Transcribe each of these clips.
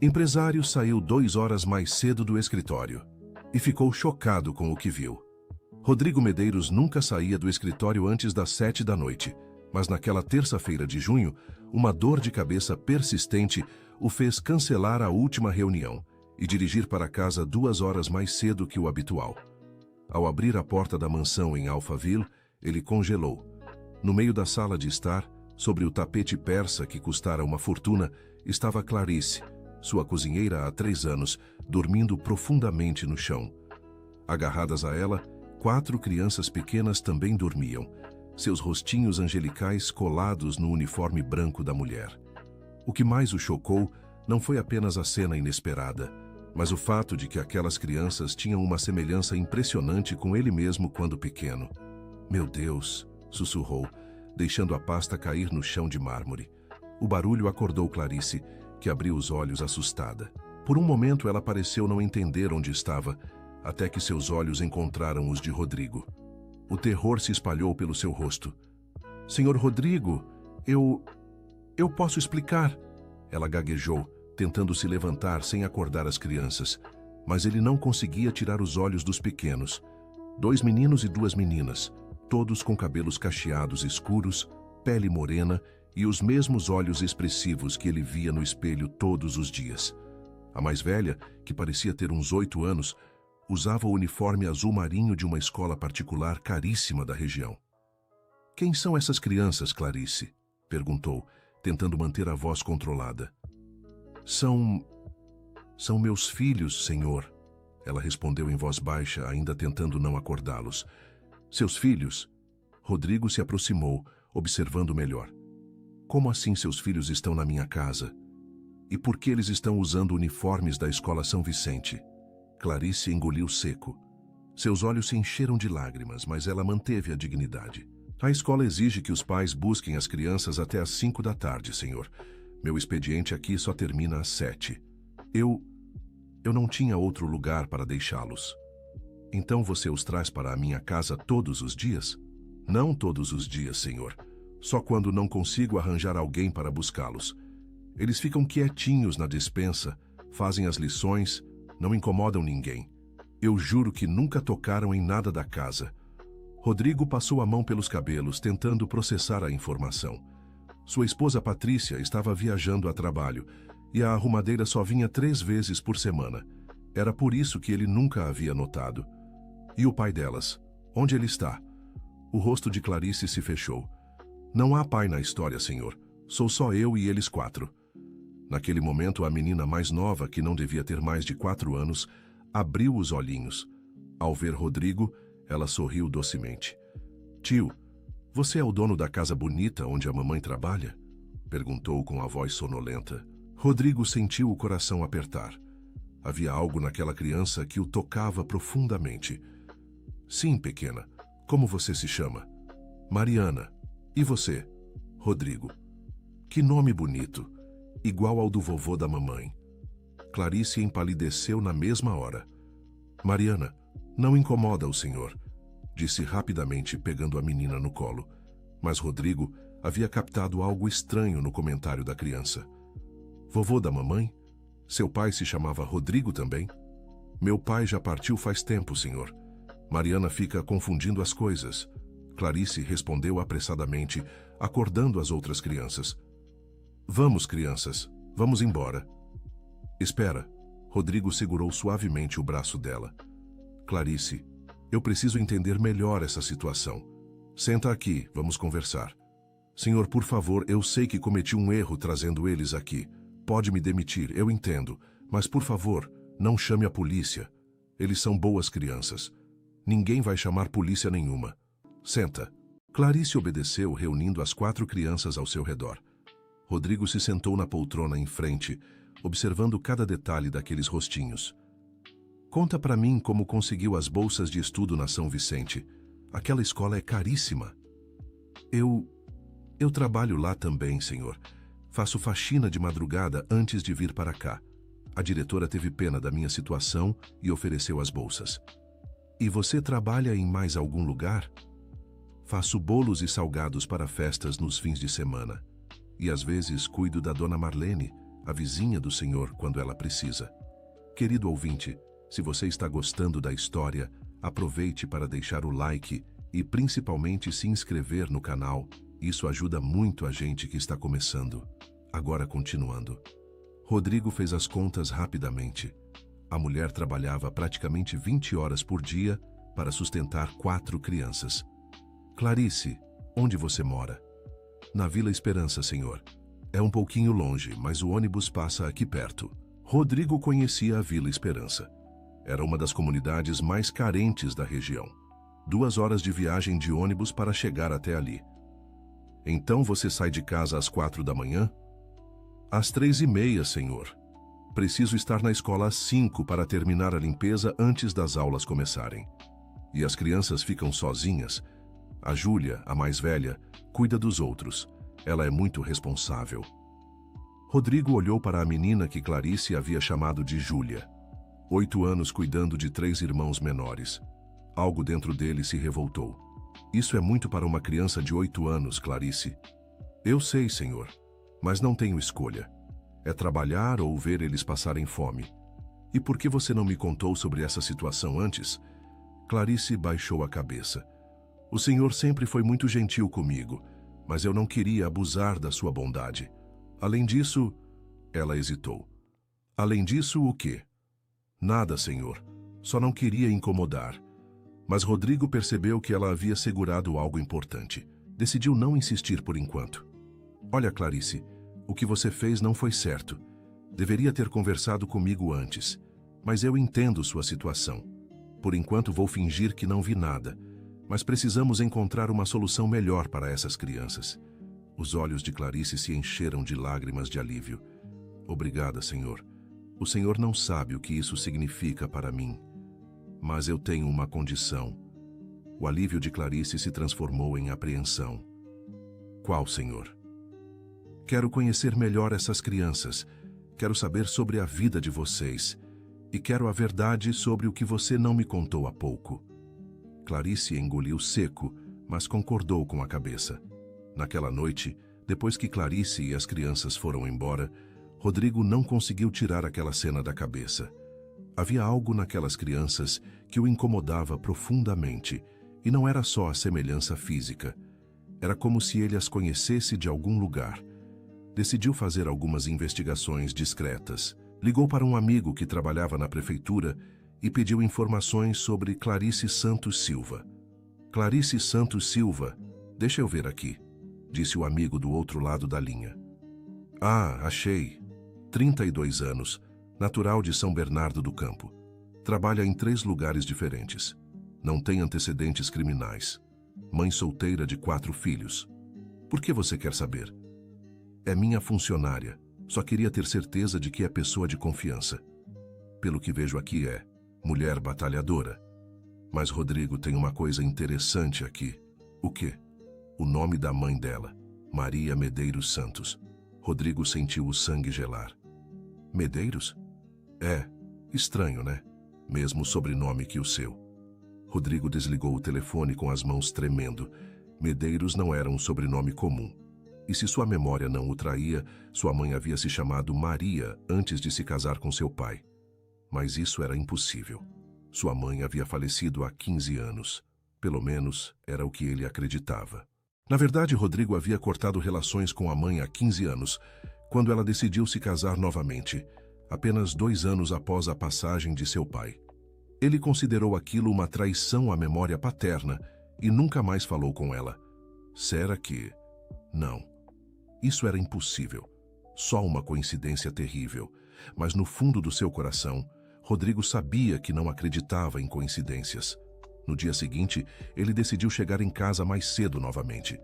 Empresário saiu 2 horas mais cedo do escritório e ficou chocado com o que viu. Rodrigo Medeiros nunca saía do escritório antes das 7 da noite, mas naquela terça-feira de junho, uma dor de cabeça persistente o fez cancelar a última reunião e dirigir para casa 2 horas mais cedo que o habitual. Ao abrir a porta da mansão em Alphaville, ele congelou. No meio da sala de estar, sobre o tapete persa que custara uma fortuna, estava Clarice, sua cozinheira há 3 anos, dormindo profundamente no chão. Agarradas a ela, 4 crianças pequenas também dormiam, seus rostinhos angelicais colados no uniforme branco da mulher. O que mais o chocou não foi apenas a cena inesperada, mas o fato de que aquelas crianças tinham uma semelhança impressionante com ele mesmo quando pequeno. "Meu Deus", sussurrou, deixando a pasta cair no chão de mármore. O barulho acordou Clarice, que abriu os olhos assustada. Por um momento ela pareceu não entender onde estava, até que seus olhos encontraram os de Rodrigo. O terror se espalhou pelo seu rosto. "Senhor Rodrigo, eu posso explicar", ela gaguejou, tentando se levantar sem acordar as crianças, mas ele não conseguia tirar os olhos dos pequenos. 2 meninos e 2 meninas, todos com cabelos cacheados escuros, pele morena e os mesmos olhos expressivos que ele via no espelho todos os dias. A mais velha, que parecia ter uns 8 anos, usava o uniforme azul marinho de uma escola particular caríssima da região. "Quem são essas crianças, Clarice?", perguntou, tentando manter a voz controlada. São meus filhos, senhor", ela respondeu em voz baixa, ainda tentando não acordá-los. "Seus filhos?" Rodrigo se aproximou, observando melhor. "Como assim seus filhos estão na minha casa? E por que eles estão usando uniformes da escola São Vicente?" Clarice engoliu seco. Seus olhos se encheram de lágrimas, mas ela manteve a dignidade. "A escola exige que os pais busquem as crianças até às 5 da tarde, senhor. Meu expediente aqui só termina às 7. Eu não tinha outro lugar para deixá-los." "Então você os traz para a minha casa todos os dias?" "Não todos os dias, senhor. Só quando não consigo arranjar alguém para buscá-los. Eles ficam quietinhos na despensa, fazem as lições, não incomodam ninguém. Eu juro que nunca tocaram em nada da casa." Rodrigo passou a mão pelos cabelos, tentando processar a informação. Sua esposa Patrícia estava viajando a trabalho e a arrumadeira só vinha 3 vezes por semana. Era por isso que ele nunca havia notado. "E o pai delas? Onde ele está?" O rosto de Clarice se fechou. "Não há pai na história, senhor. Sou só eu e eles 4. Naquele momento, a menina mais nova, que não devia ter mais de 4 anos, abriu os olhinhos. Ao ver Rodrigo, ela sorriu docemente. "Tio, você é o dono da casa bonita onde a mamãe trabalha?" perguntou com a voz sonolenta. Rodrigo sentiu o coração apertar. Havia algo naquela criança que o tocava profundamente. "Sim, pequena. Como você se chama?" "Mariana. E você?" "Rodrigo." "Que nome bonito. Igual ao do vovô da mamãe." Clarice empalideceu na mesma hora. "Mariana, não incomoda o senhor", disse rapidamente, pegando a menina no colo. Mas Rodrigo havia captado algo estranho no comentário da criança. "Vovô da mamãe? Seu pai se chamava Rodrigo também?" "Meu pai já partiu faz tempo, senhor." Mariana fica confundindo as coisas. Clarice respondeu apressadamente, acordando as outras crianças. "Vamos, crianças, vamos embora." "Espera." Rodrigo segurou suavemente o braço dela. "Clarice, eu preciso entender melhor essa situação. Senta aqui, vamos conversar." "Senhor, por favor, eu sei que cometi um erro trazendo eles aqui. Pode me demitir, eu entendo. Mas, por favor, não chame a polícia. Eles são boas crianças. Ninguém vai chamar polícia nenhuma. Senta." Clarice obedeceu, reunindo as 4 crianças ao seu redor. Rodrigo se sentou na poltrona em frente, observando cada detalhe daqueles rostinhos. "Conta pra mim como conseguiu as bolsas de estudo na São Vicente. Aquela escola é caríssima." Eu trabalho lá também, senhor. Faço faxina de madrugada antes de vir para cá. A diretora teve pena da minha situação e ofereceu as bolsas." "E você trabalha em mais algum lugar?" "Faço bolos e salgados para festas nos fins de semana. E às vezes cuido da dona Marlene, a vizinha do Senhor quando ela precisa. Querido ouvinte, se você está gostando da história, aproveite para deixar o like e principalmente se inscrever no canal. Isso ajuda muito a gente que está começando. Agora continuando. Rodrigo fez as contas rapidamente. A mulher trabalhava praticamente 20 horas por dia para sustentar 4 crianças. Clarice, onde você mora? Na Vila Esperança, senhor. É um pouquinho longe, mas o ônibus passa aqui perto. Rodrigo conhecia a Vila Esperança. Era uma das comunidades mais carentes da região. 2 horas de viagem de ônibus para chegar até ali. Então você sai de casa às 4 da manhã? Às 3h30, senhor. Preciso estar na escola às 5 para terminar a limpeza antes das aulas começarem. E as crianças ficam sozinhas. A Júlia, a mais velha, cuida dos outros. Ela é muito responsável. Rodrigo olhou para a menina que Clarice havia chamado de Júlia. 8 anos cuidando de 3 irmãos menores. Algo dentro dele se revoltou. Isso é muito para uma criança de 8 anos, Clarice. Eu sei, senhor, mas não tenho escolha. É trabalhar ou ver eles passarem fome. E por que você não me contou sobre essa situação antes? Clarice baixou a cabeça. O senhor sempre foi muito gentil comigo, mas eu não queria abusar da sua bondade. Além disso, ela hesitou. Além disso, o quê? Nada, senhor. Só não queria incomodar. Mas Rodrigo percebeu que ela havia segurado algo importante. Decidiu não insistir por enquanto. Olha, Clarice, o que você fez não foi certo. Deveria ter conversado comigo antes. Mas eu entendo sua situação. Por enquanto vou fingir que não vi nada. Mas precisamos encontrar uma solução melhor para essas crianças. Os olhos de Clarice se encheram de lágrimas de alívio. Obrigada, senhor. O senhor não sabe o que isso significa para mim. Mas eu tenho uma condição. O alívio de Clarice se transformou em apreensão. Qual, senhor? Quero conhecer melhor essas crianças. Quero saber sobre a vida de vocês. E quero a verdade sobre o que você não me contou há pouco. Clarice engoliu seco, mas concordou com a cabeça. Naquela noite, depois que Clarice e as crianças foram embora, Rodrigo não conseguiu tirar aquela cena da cabeça. Havia algo naquelas crianças que o incomodava profundamente, e não era só a semelhança física. Era como se ele as conhecesse de algum lugar. Decidiu fazer algumas investigações discretas. Ligou para um amigo que trabalhava na prefeitura e pediu informações sobre Clarice Santos Silva. Clarice Santos Silva, deixa eu ver aqui, disse o amigo do outro lado da linha. Ah, achei. 32 anos, natural de São Bernardo do Campo. Trabalha em 3 lugares diferentes. Não tem antecedentes criminais. Mãe solteira de 4 filhos. Por que você quer saber? É minha funcionária. Só queria ter certeza de que é pessoa de confiança. Pelo que vejo aqui é mulher batalhadora. Mas Rodrigo tem uma coisa interessante aqui. O quê? O nome da mãe dela, Maria Medeiros Santos. Rodrigo sentiu o sangue gelar. Medeiros? É, estranho, né? Mesmo sobrenome que o seu. Rodrigo desligou o telefone com as mãos tremendo. Medeiros não era um sobrenome comum. E se sua memória não o traía, sua mãe havia se chamado Maria antes de se casar com seu pai. Mas isso era impossível. Sua mãe havia falecido há 15 anos. Pelo menos, era o que ele acreditava. Na verdade, Rodrigo havia cortado relações com a mãe há 15 anos, quando ela decidiu se casar novamente, apenas 2 anos após a passagem de seu pai. Ele considerou aquilo uma traição à memória paterna e nunca mais falou com ela. Será que... Não. Isso era impossível. Só uma coincidência terrível. Mas no fundo do seu coração, Rodrigo sabia que não acreditava em coincidências. No dia seguinte, ele decidiu chegar em casa mais cedo novamente.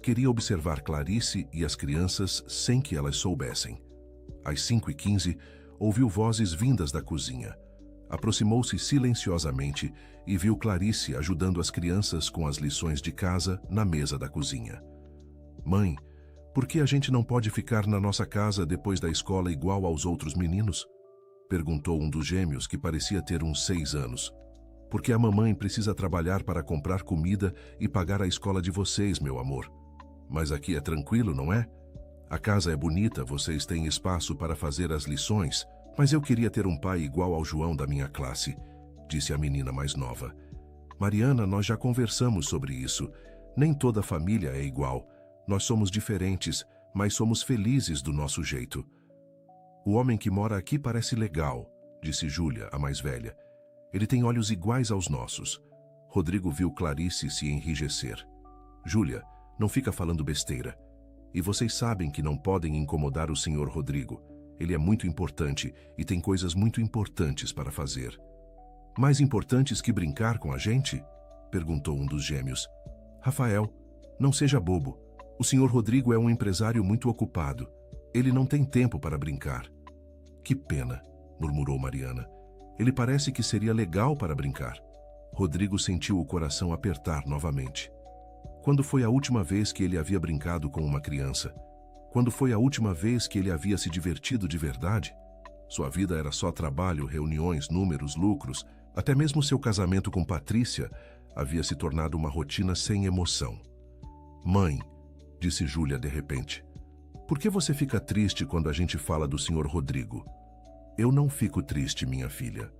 Queria observar Clarice e as crianças sem que elas soubessem. Às 5h15, ouviu vozes vindas da cozinha. Aproximou-se silenciosamente e viu Clarice ajudando as crianças com as lições de casa na mesa da cozinha. Mãe, por que a gente não pode ficar na nossa casa depois da escola igual aos outros meninos? Perguntou um dos gêmeos que parecia ter uns 6 anos. Porque a mamãe precisa trabalhar para comprar comida e pagar a escola de vocês, meu amor. Mas aqui é tranquilo, não é? A casa é bonita, vocês têm espaço para fazer as lições, mas eu queria ter um pai igual ao João da minha classe, disse a menina mais nova. Mariana, nós já conversamos sobre isso. Nem toda família é igual. Nós somos diferentes, mas somos felizes do nosso jeito. O homem que mora aqui parece legal, disse Júlia, a mais velha. Ele tem olhos iguais aos nossos. Rodrigo viu Clarice se enrijecer. Júlia, não fica falando besteira. E vocês sabem que não podem incomodar o senhor Rodrigo. Ele é muito importante e tem coisas muito importantes para fazer. Mais importantes que brincar com a gente? Perguntou um dos gêmeos. Rafael, não seja bobo. O senhor Rodrigo é um empresário muito ocupado. Ele não tem tempo para brincar. Que pena, murmurou Mariana. Ele parece que seria legal para brincar. Rodrigo sentiu o coração apertar novamente. Quando foi a última vez que ele havia brincado com uma criança? Quando foi a última vez que ele havia se divertido de verdade? Sua vida era só trabalho, reuniões, números, lucros. Até mesmo seu casamento com Patrícia havia se tornado uma rotina sem emoção. Mãe, disse Júlia de repente, por que você fica triste quando a gente fala do senhor Rodrigo? Eu não fico triste, minha filha.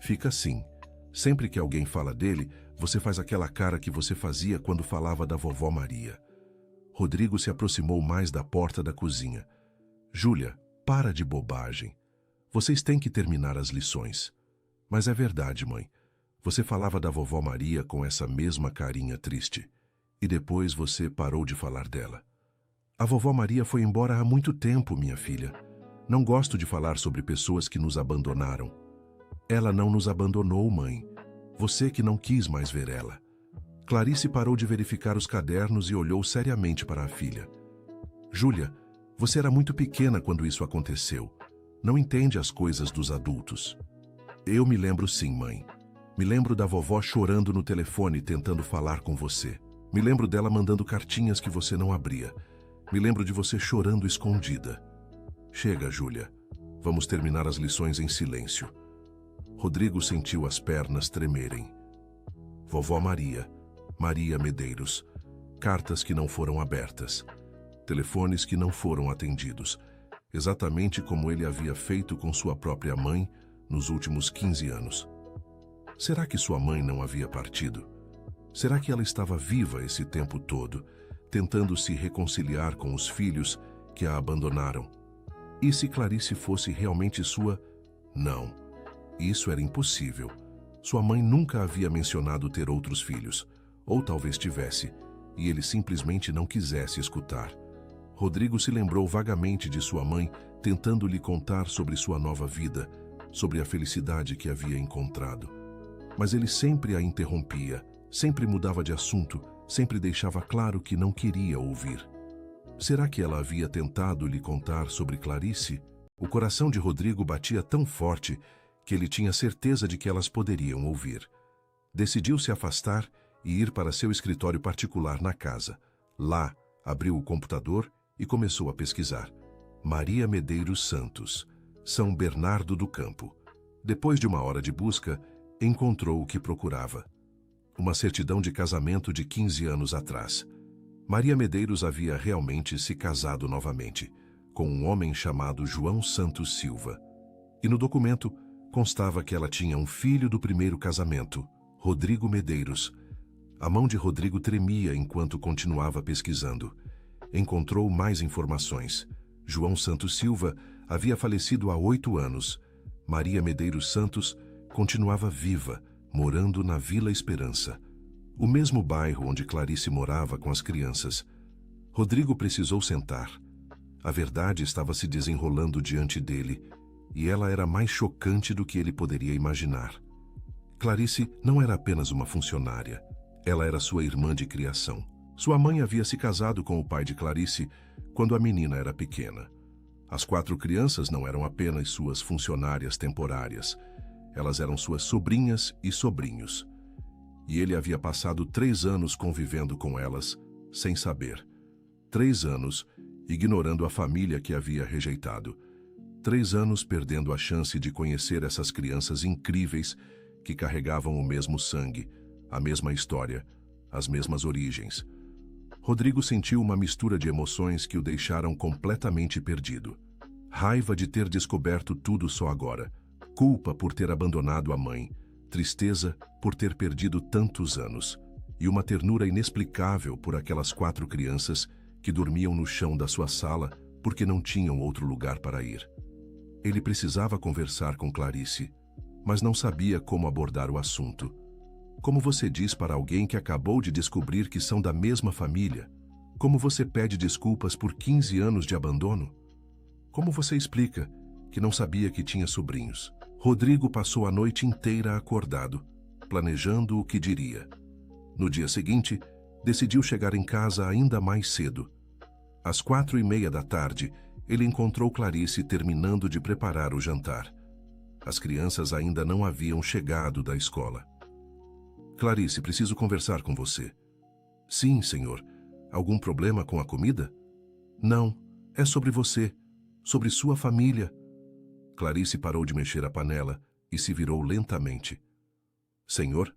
Fica sim. Sempre que alguém fala dele, você faz aquela cara que você fazia quando falava da vovó Maria. Rodrigo se aproximou mais da porta da cozinha. Júlia, para de bobagem. Vocês têm que terminar as lições. Mas é verdade, mãe. Você falava da vovó Maria com essa mesma carinha triste. E depois você parou de falar dela. A vovó Maria foi embora há muito tempo, minha filha. Não gosto de falar sobre pessoas que nos abandonaram. Ela não nos abandonou, mãe. Você que não quis mais ver ela. Clarice parou de verificar os cadernos e olhou seriamente para a filha. Júlia, você era muito pequena quando isso aconteceu. Não entende as coisas dos adultos. Eu me lembro sim, mãe. Me lembro da vovó chorando no telefone tentando falar com você. Me lembro dela mandando cartinhas que você não abria. Me lembro de você chorando escondida. Chega, Júlia. Vamos terminar as lições em silêncio. Rodrigo sentiu as pernas tremerem. Vovó Maria, Maria Medeiros. Cartas que não foram abertas. Telefones que não foram atendidos. Exatamente como ele havia feito com sua própria mãe nos últimos 15 anos. Será que sua mãe não havia partido? Será que ela estava viva esse tempo todo, tentando se reconciliar com os filhos que a abandonaram? E se Clarice fosse realmente sua? Não. Isso era impossível. Sua mãe nunca havia mencionado ter outros filhos. Ou talvez tivesse, e ele simplesmente não quisesse escutar. Rodrigo se lembrou vagamente de sua mãe tentando lhe contar sobre sua nova vida, sobre a felicidade que havia encontrado. Mas ele sempre a interrompia, sempre mudava de assunto, sempre deixava claro que não queria ouvir. Será que ela havia tentado lhe contar sobre Clarice? O coração de Rodrigo batia tão forte que ele tinha certeza de que elas poderiam ouvir. Decidiu se afastar e ir para seu escritório particular na casa. Lá, abriu o computador e começou a pesquisar. Maria Medeiros Santos, São Bernardo do Campo. Depois de uma hora de busca, encontrou o que procurava. Uma certidão de casamento de 15 anos atrás. Maria Medeiros havia realmente se casado novamente, com um homem chamado João Santos Silva. E no documento constava que ela tinha um filho do primeiro casamento, Rodrigo Medeiros. A mão de Rodrigo tremia enquanto continuava pesquisando. Encontrou mais informações. João Santos Silva havia falecido há 8 anos. Maria Medeiros Santos continuava viva, morando na Vila Esperança, o mesmo bairro onde Clarice morava com as crianças. Rodrigo precisou sentar. A verdade estava se desenrolando diante dele, e ela era mais chocante do que ele poderia imaginar. Clarice não era apenas uma funcionária. Ela era sua irmã de criação. Sua mãe havia se casado com o pai de Clarice quando a menina era pequena. As 4 crianças não eram apenas suas funcionárias temporárias. Elas eram suas sobrinhas e sobrinhos. E ele havia passado 3 anos convivendo com elas, sem saber. 3 anos ignorando a família que havia rejeitado. 3 anos perdendo a chance de conhecer essas crianças incríveis que carregavam o mesmo sangue, a mesma história, as mesmas origens. Rodrigo sentiu uma mistura de emoções que o deixaram completamente perdido. Raiva de ter descoberto tudo só agora, culpa por ter abandonado a mãe, tristeza por ter perdido tantos anos, e uma ternura inexplicável por aquelas 4 crianças que dormiam no chão da sua sala porque não tinham outro lugar para ir. Ele precisava conversar com Clarice, mas não sabia como abordar o assunto. Como você diz para alguém que acabou de descobrir que são da mesma família? Como você pede desculpas por 15 anos de abandono? Como você explica que não sabia que tinha sobrinhos? Rodrigo passou a noite inteira acordado, planejando o que diria. No dia seguinte, decidiu chegar em casa ainda mais cedo. Às 4:30 da tarde, ele encontrou Clarice terminando de preparar o jantar. As crianças ainda não haviam chegado da escola. Clarice, preciso conversar com você. Sim, senhor. Algum problema com a comida? Não, é sobre você, sobre sua família. Clarice parou de mexer a panela e se virou lentamente. Senhor?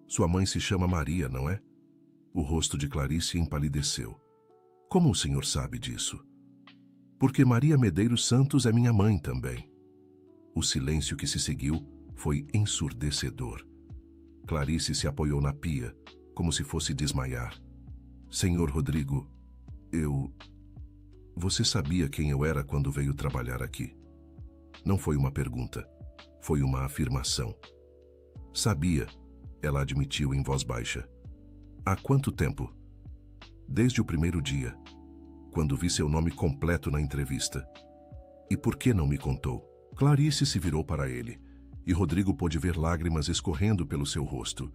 Sua mãe se chama Maria, não é? O rosto de Clarice empalideceu. Como o senhor sabe disso? Porque Maria Medeiros Santos é minha mãe também. O silêncio que se seguiu foi ensurdecedor. Clarice se apoiou na pia, como se fosse desmaiar. Senhor Rodrigo, Você sabia quem eu era quando veio trabalhar aqui? Não foi uma pergunta, foi uma afirmação. Sabia, ela admitiu em voz baixa. Há quanto tempo? Desde o primeiro dia, quando vi seu nome completo na entrevista. E por que não me contou? Clarice se virou para ele, e Rodrigo pôde ver lágrimas escorrendo pelo seu rosto.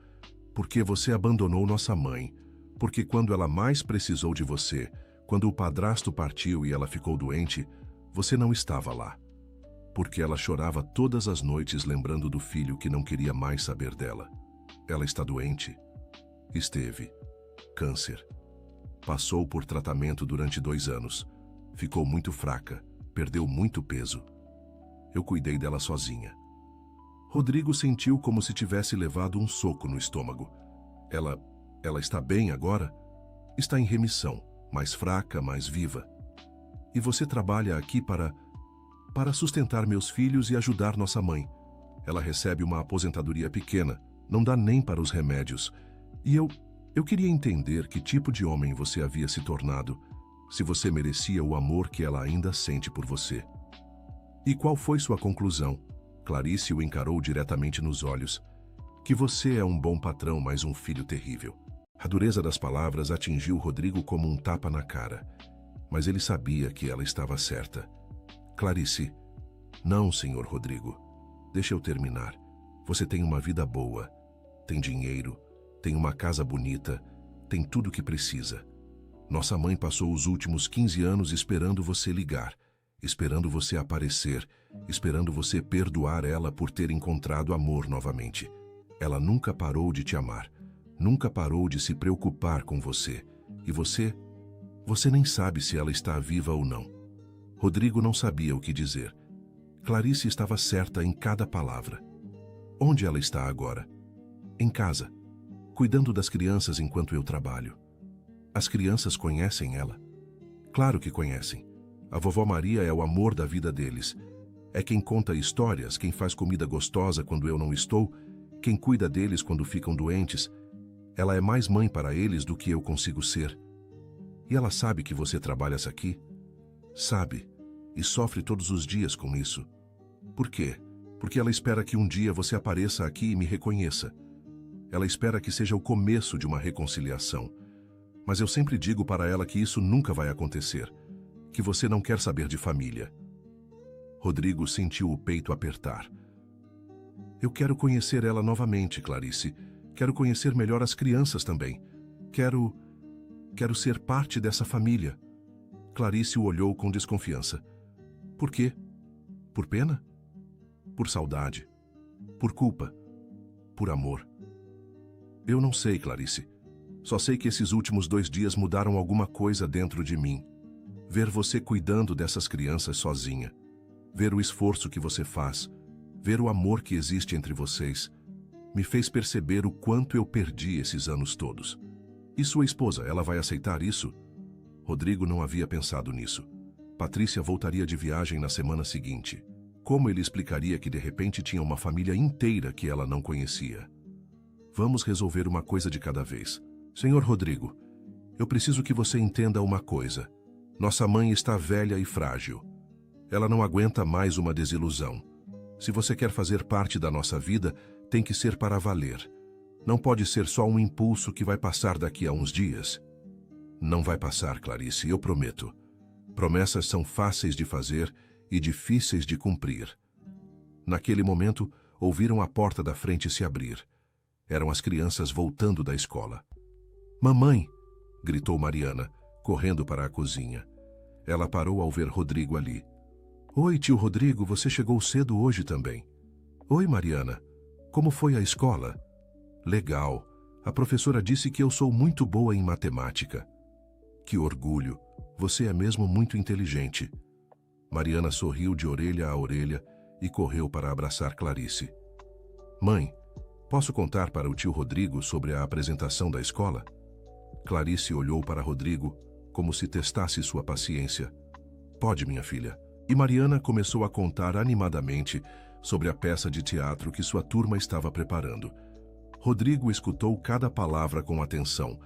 Porque você abandonou nossa mãe, porque quando ela mais precisou de você, quando o padrasto partiu e ela ficou doente, você não estava lá. Porque ela chorava todas as noites lembrando do filho que não queria mais saber dela. Ela está doente? Esteve. Câncer. Passou por tratamento durante 2 anos. Ficou muito fraca, perdeu muito peso. Eu cuidei dela sozinha. Rodrigo sentiu como se tivesse levado um soco no estômago. Ela está bem agora? Está em remissão, mais fraca, mais viva. E você trabalha aqui para sustentar meus filhos e ajudar nossa mãe. Ela recebe uma aposentadoria pequena, não dá nem para os remédios. E eu queria entender que tipo de homem você havia se tornado, se você merecia o amor que ela ainda sente por você. E qual foi sua conclusão? Clarice o encarou diretamente nos olhos. Que você é um bom patrão, mas um filho terrível. A dureza das palavras atingiu Rodrigo como um tapa na cara. Mas ele sabia que ela estava certa. Clarice. Não, senhor Rodrigo. Deixa eu terminar. Você tem uma vida boa. Tem dinheiro. Tem uma casa bonita. Tem tudo o que precisa. Nossa mãe passou os últimos 15 anos esperando você ligar. Esperando você aparecer, esperando você perdoar ela por ter encontrado amor novamente. Ela nunca parou de te amar, nunca parou de se preocupar com você. E você nem sabe se ela está viva ou não. Rodrigo não sabia o que dizer. Clarice estava certa em cada palavra. Onde ela está agora? Em casa, cuidando das crianças enquanto eu trabalho. As crianças conhecem ela? Claro que conhecem. A vovó Maria é o amor da vida deles. É quem conta histórias, quem faz comida gostosa quando eu não estou, quem cuida deles quando ficam doentes. Ela é mais mãe para eles do que eu consigo ser. E ela sabe que você trabalha aqui? Sabe, e sofre todos os dias com isso. Por quê? Porque ela espera que um dia você apareça aqui e me reconheça. Ela espera que seja o começo de uma reconciliação. Mas eu sempre digo para ela que isso nunca vai acontecer. Que você não quer saber de família. Rodrigo sentiu o peito apertar. Eu quero conhecer ela novamente, Clarice. Quero conhecer melhor as crianças também. Quero ser parte dessa família. Clarice o olhou com desconfiança. Por quê? Por pena? Por saudade? Por culpa? Por amor? Eu não sei, Clarice. Só sei que esses últimos 2 dias mudaram alguma coisa dentro de mim. Ver você cuidando dessas crianças sozinha. Ver o esforço que você faz. Ver o amor que existe entre vocês. Me fez perceber o quanto eu perdi esses anos todos. E sua esposa, ela vai aceitar isso? Rodrigo não havia pensado nisso. Patrícia voltaria de viagem na semana seguinte. Como ele explicaria que de repente tinha uma família inteira que ela não conhecia? Vamos resolver uma coisa de cada vez. Senhor Rodrigo, eu preciso que você entenda uma coisa. Nossa mãe está velha e frágil. Ela não aguenta mais uma desilusão. Se você quer fazer parte da nossa vida, tem que ser para valer. Não pode ser só um impulso que vai passar daqui a uns dias. Não vai passar, Clarice, eu prometo. Promessas são fáceis de fazer e difíceis de cumprir. Naquele momento, ouviram a porta da frente se abrir. Eram as crianças voltando da escola. Mamãe! Gritou Mariana, correndo para a cozinha. Ela parou ao ver Rodrigo ali. Oi, tio Rodrigo, você chegou cedo hoje também. Oi, Mariana. Como foi a escola? Legal. A professora disse que eu sou muito boa em matemática. Que orgulho. Você é mesmo muito inteligente. Mariana sorriu de orelha a orelha e correu para abraçar Clarice. Mãe, posso contar para o tio Rodrigo sobre a apresentação da escola? Clarice olhou para Rodrigo como se testasse sua paciência. Pode, minha filha. E Mariana começou a contar animadamente sobre a peça de teatro que sua turma estava preparando. Rodrigo escutou cada palavra com atenção,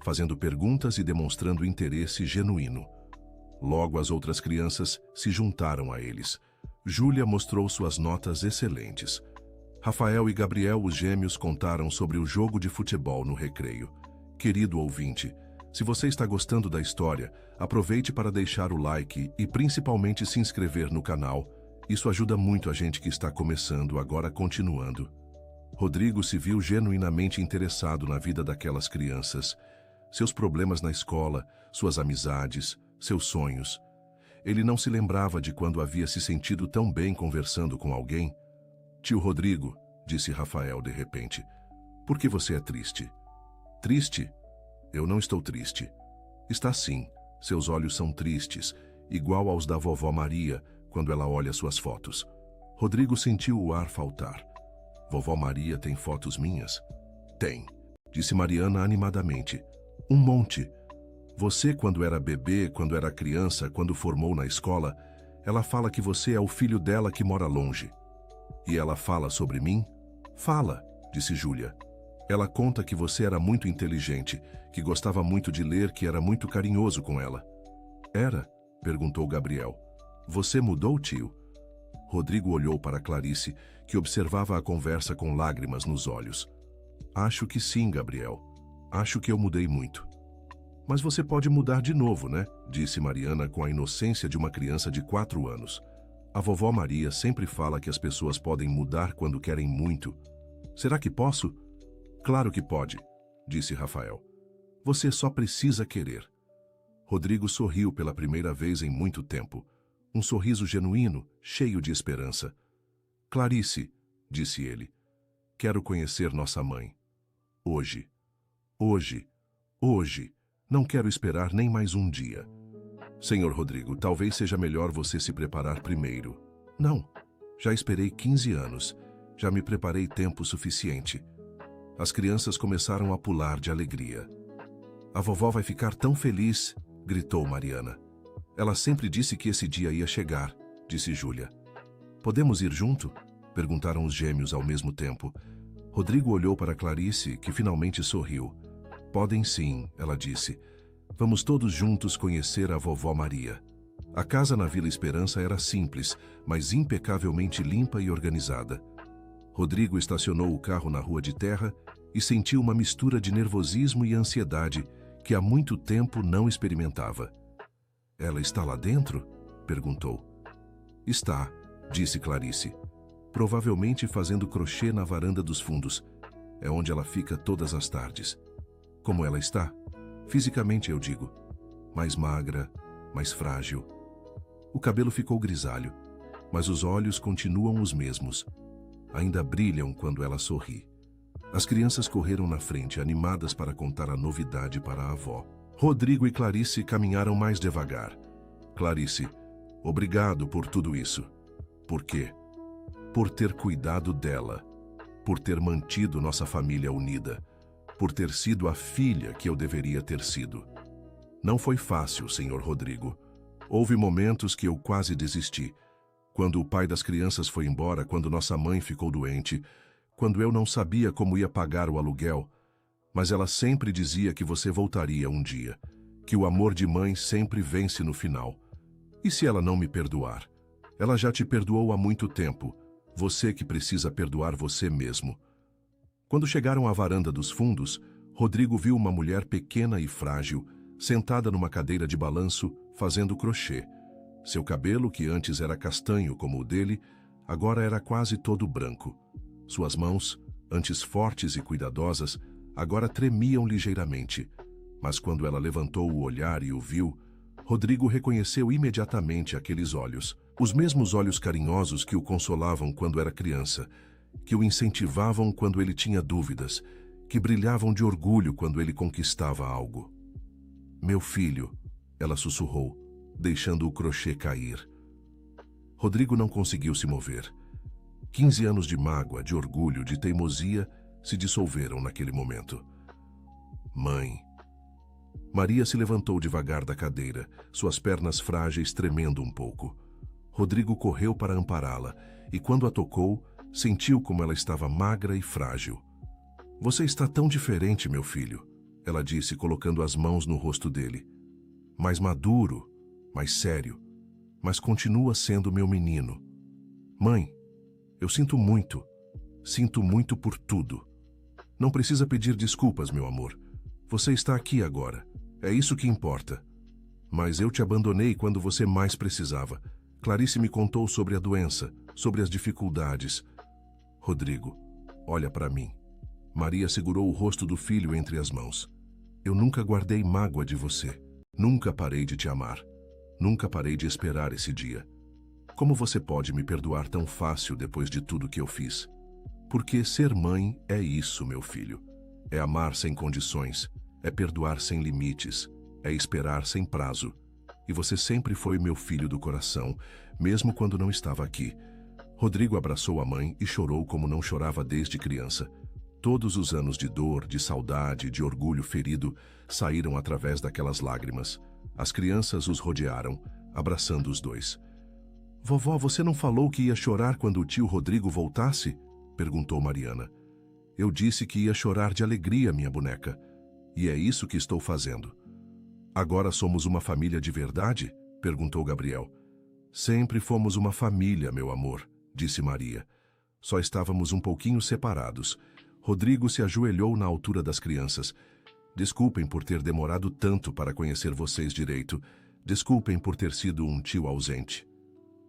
fazendo perguntas e demonstrando interesse genuíno. Logo as outras crianças se juntaram a eles. Júlia mostrou suas notas excelentes. Rafael e Gabriel, os gêmeos, contaram sobre o jogo de futebol no recreio. Querido ouvinte, se você está gostando da história, aproveite para deixar o like e principalmente se inscrever no canal. Isso ajuda muito a gente que está começando, agora continuando. Rodrigo se viu genuinamente interessado na vida daquelas crianças. Seus problemas na escola, suas amizades, seus sonhos. Ele não se lembrava de quando havia se sentido tão bem conversando com alguém. Tio Rodrigo, disse Rafael de repente, por que você é triste? Triste? Eu não estou triste. Está sim, seus olhos são tristes, igual aos da vovó Maria, quando ela olha suas fotos. Rodrigo sentiu o ar faltar. Vovó Maria tem fotos minhas? Tem, disse Mariana animadamente. Um monte. Você, quando era bebê, quando era criança, quando formou na escola, ela fala que você é o filho dela que mora longe. E ela fala sobre mim? Fala, disse Júlia. Ela conta que você era muito inteligente, que gostava muito de ler, que era muito carinhoso com ela. Era? Perguntou Gabriel. Você mudou, tio? Rodrigo olhou para Clarice, que observava a conversa com lágrimas nos olhos. Acho que sim, Gabriel. Acho que eu mudei muito. Mas você pode mudar de novo, né? Disse Mariana com a inocência de uma criança de 4 anos. A vovó Maria sempre fala que as pessoas podem mudar quando querem muito. Será que posso? Claro que pode, disse Rafael. Você só precisa querer. Rodrigo sorriu pela primeira vez em muito tempo. Um sorriso genuíno, cheio de esperança. Clarice, disse ele, quero conhecer nossa mãe. Hoje. Hoje. Hoje. Não quero esperar nem mais um dia. Senhor Rodrigo, talvez seja melhor você se preparar primeiro. Não. Já esperei 15 anos. Já me preparei tempo suficiente. As crianças começaram a pular de alegria. A vovó vai ficar tão feliz, gritou Mariana. Ela sempre disse que esse dia ia chegar, disse Júlia. Podemos ir junto? Perguntaram os gêmeos ao mesmo tempo. Rodrigo olhou para Clarice, que finalmente sorriu. Podem sim, ela disse. Vamos todos juntos conhecer a vovó Maria. A casa na Vila Esperança era simples, mas impecavelmente limpa e organizada. Rodrigo estacionou o carro na rua de terra e sentiu uma mistura de nervosismo e ansiedade que há muito tempo não experimentava. Ela está lá dentro? Perguntou. Está, disse Clarice. Provavelmente fazendo crochê na varanda dos fundos. É onde ela fica todas as tardes. Como ela está? Fisicamente, eu digo. Mais magra, mais frágil. O cabelo ficou grisalho, mas os olhos continuam os mesmos. Ainda brilham quando ela sorri. As crianças correram na frente, animadas para contar a novidade para a avó. Rodrigo e Clarice caminharam mais devagar. Clarice, obrigado por tudo isso. Por quê? Por ter cuidado dela. Por ter mantido nossa família unida. por ter sido a filha que eu deveria ter sido. Não foi fácil, Sr. Rodrigo. Houve momentos que eu quase desisti. Quando o pai das crianças foi embora, quando nossa mãe ficou doente, quando eu não sabia como ia pagar o aluguel, mas ela sempre dizia que você voltaria um dia, que o amor de mãe sempre vence no final. E se ela não me perdoar? Ela já te perdoou há muito tempo. Você que precisa perdoar você mesmo. Quando chegaram à varanda dos fundos, Rodrigo viu uma mulher pequena e frágil, sentada numa cadeira de balanço, fazendo crochê. Seu cabelo, que antes era castanho como o dele, agora era quase todo branco. Suas mãos, antes fortes e cuidadosas, agora tremiam ligeiramente. Mas quando ela levantou o olhar e o viu, Rodrigo reconheceu imediatamente aqueles olhos. Os mesmos olhos carinhosos que o consolavam quando era criança, que o incentivavam quando ele tinha dúvidas, que brilhavam de orgulho quando ele conquistava algo. "Meu filho", ela sussurrou, deixando o crochê cair. Rodrigo não conseguiu se mover. 15 anos de mágoa, de orgulho, de teimosia se dissolveram naquele momento. "Mãe." Maria se levantou devagar da cadeira, suas pernas frágeis tremendo um pouco. Rodrigo correu para ampará-la e, quando a tocou, sentiu como ela estava magra e frágil. "Você está tão diferente, meu filho", ela disse, colocando as mãos no rosto dele. "Mais maduro, mais sério, mas continua sendo meu menino. Mãe, eu sinto muito por tudo. Não precisa pedir desculpas, meu amor. Você está aqui agora, é isso que importa. Mas eu te abandonei quando você mais precisava. Clarice me contou sobre a doença, sobre as dificuldades. Rodrigo, olha para mim." Maria segurou o rosto do filho entre as mãos. "Eu nunca guardei mágoa de você. Nunca parei de te amar. Nunca parei de esperar esse dia. Como você pode me perdoar tão fácil depois de tudo que eu fiz? Porque ser mãe é isso, meu filho. É amar sem condições, é perdoar sem limites, é esperar sem prazo. E você sempre foi meu filho do coração, mesmo quando não estava aqui." Rodrigo abraçou a mãe e chorou como não chorava desde criança. Todos os anos de dor, de saudade, de orgulho ferido saíram através daquelas lágrimas. As crianças os rodearam, abraçando os dois. "Vovó, você não falou que ia chorar quando o tio Rodrigo voltasse?" perguntou Mariana. "Eu disse que ia chorar de alegria, minha boneca. E é isso que estou fazendo." "Agora somos uma família de verdade?" perguntou Gabriel. "Sempre fomos uma família, meu amor", disse Maria. "Só estávamos um pouquinho separados." Rodrigo se ajoelhou na altura das crianças. "Desculpem por ter demorado tanto para conhecer vocês direito. Desculpem por ter sido um tio ausente."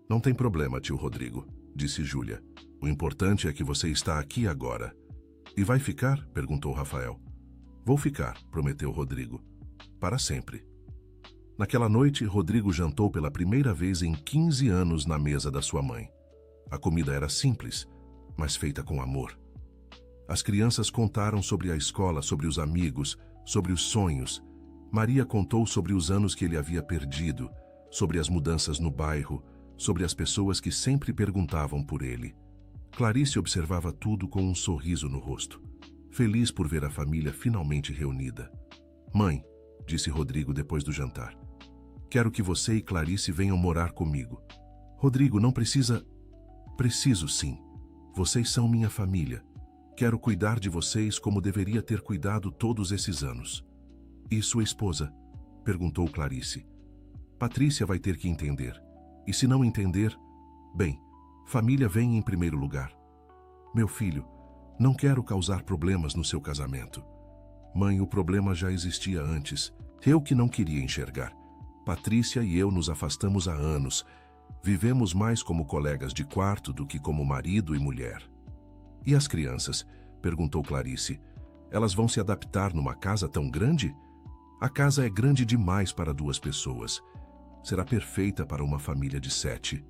"Não tem problema, tio Rodrigo", disse Júlia. "O importante é que você está aqui agora." "E vai ficar?" perguntou Rafael. "Vou ficar", prometeu Rodrigo. "Para sempre." Naquela noite, Rodrigo jantou pela primeira vez em 15 anos na mesa da sua mãe. A comida era simples, mas feita com amor. As crianças contaram sobre a escola, sobre os amigos, sobre os sonhos. Maria contou sobre os anos que ele havia perdido, sobre as mudanças no bairro, sobre as pessoas que sempre perguntavam por ele. Clarice observava tudo com um sorriso no rosto, feliz por ver a família finalmente reunida. "Mãe", disse Rodrigo depois do jantar, "quero que você e Clarice venham morar comigo." "Rodrigo, não precisa..." "Preciso sim. Vocês são minha família. Quero cuidar de vocês como deveria ter cuidado todos esses anos." "E sua esposa?" perguntou Clarice. "Patrícia vai ter que entender. E se não entender, bem, família vem em primeiro lugar." "Meu filho, não quero causar problemas no seu casamento." "Mãe, o problema já existia antes. Eu que não queria enxergar. Patrícia e eu nos afastamos há anos. Vivemos mais como colegas de quarto do que como marido e mulher." "E as crianças?" perguntou Clarice. "Elas vão se adaptar numa casa tão grande?" "A casa é grande demais para 2 pessoas. Será perfeita para uma família de 7.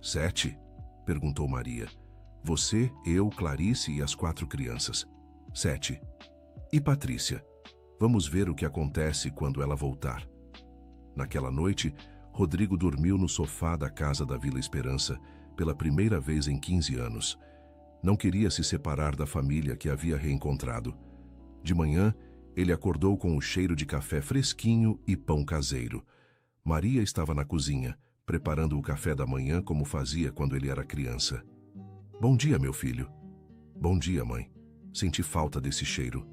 "7?" perguntou Maria. "Você, eu, Clarice e as 4 crianças." 7. "E Patrícia? Vamos ver o que acontece quando ela voltar." Naquela noite, Rodrigo dormiu no sofá da casa da Vila Esperança pela primeira vez em 15 anos. Não queria se separar da família que havia reencontrado. De manhã, ele acordou com o cheiro de café fresquinho e pão caseiro. Maria estava na cozinha, preparando o café da manhã como fazia quando ele era criança. Bom dia, meu filho. Bom dia, mãe. Senti falta desse cheiro.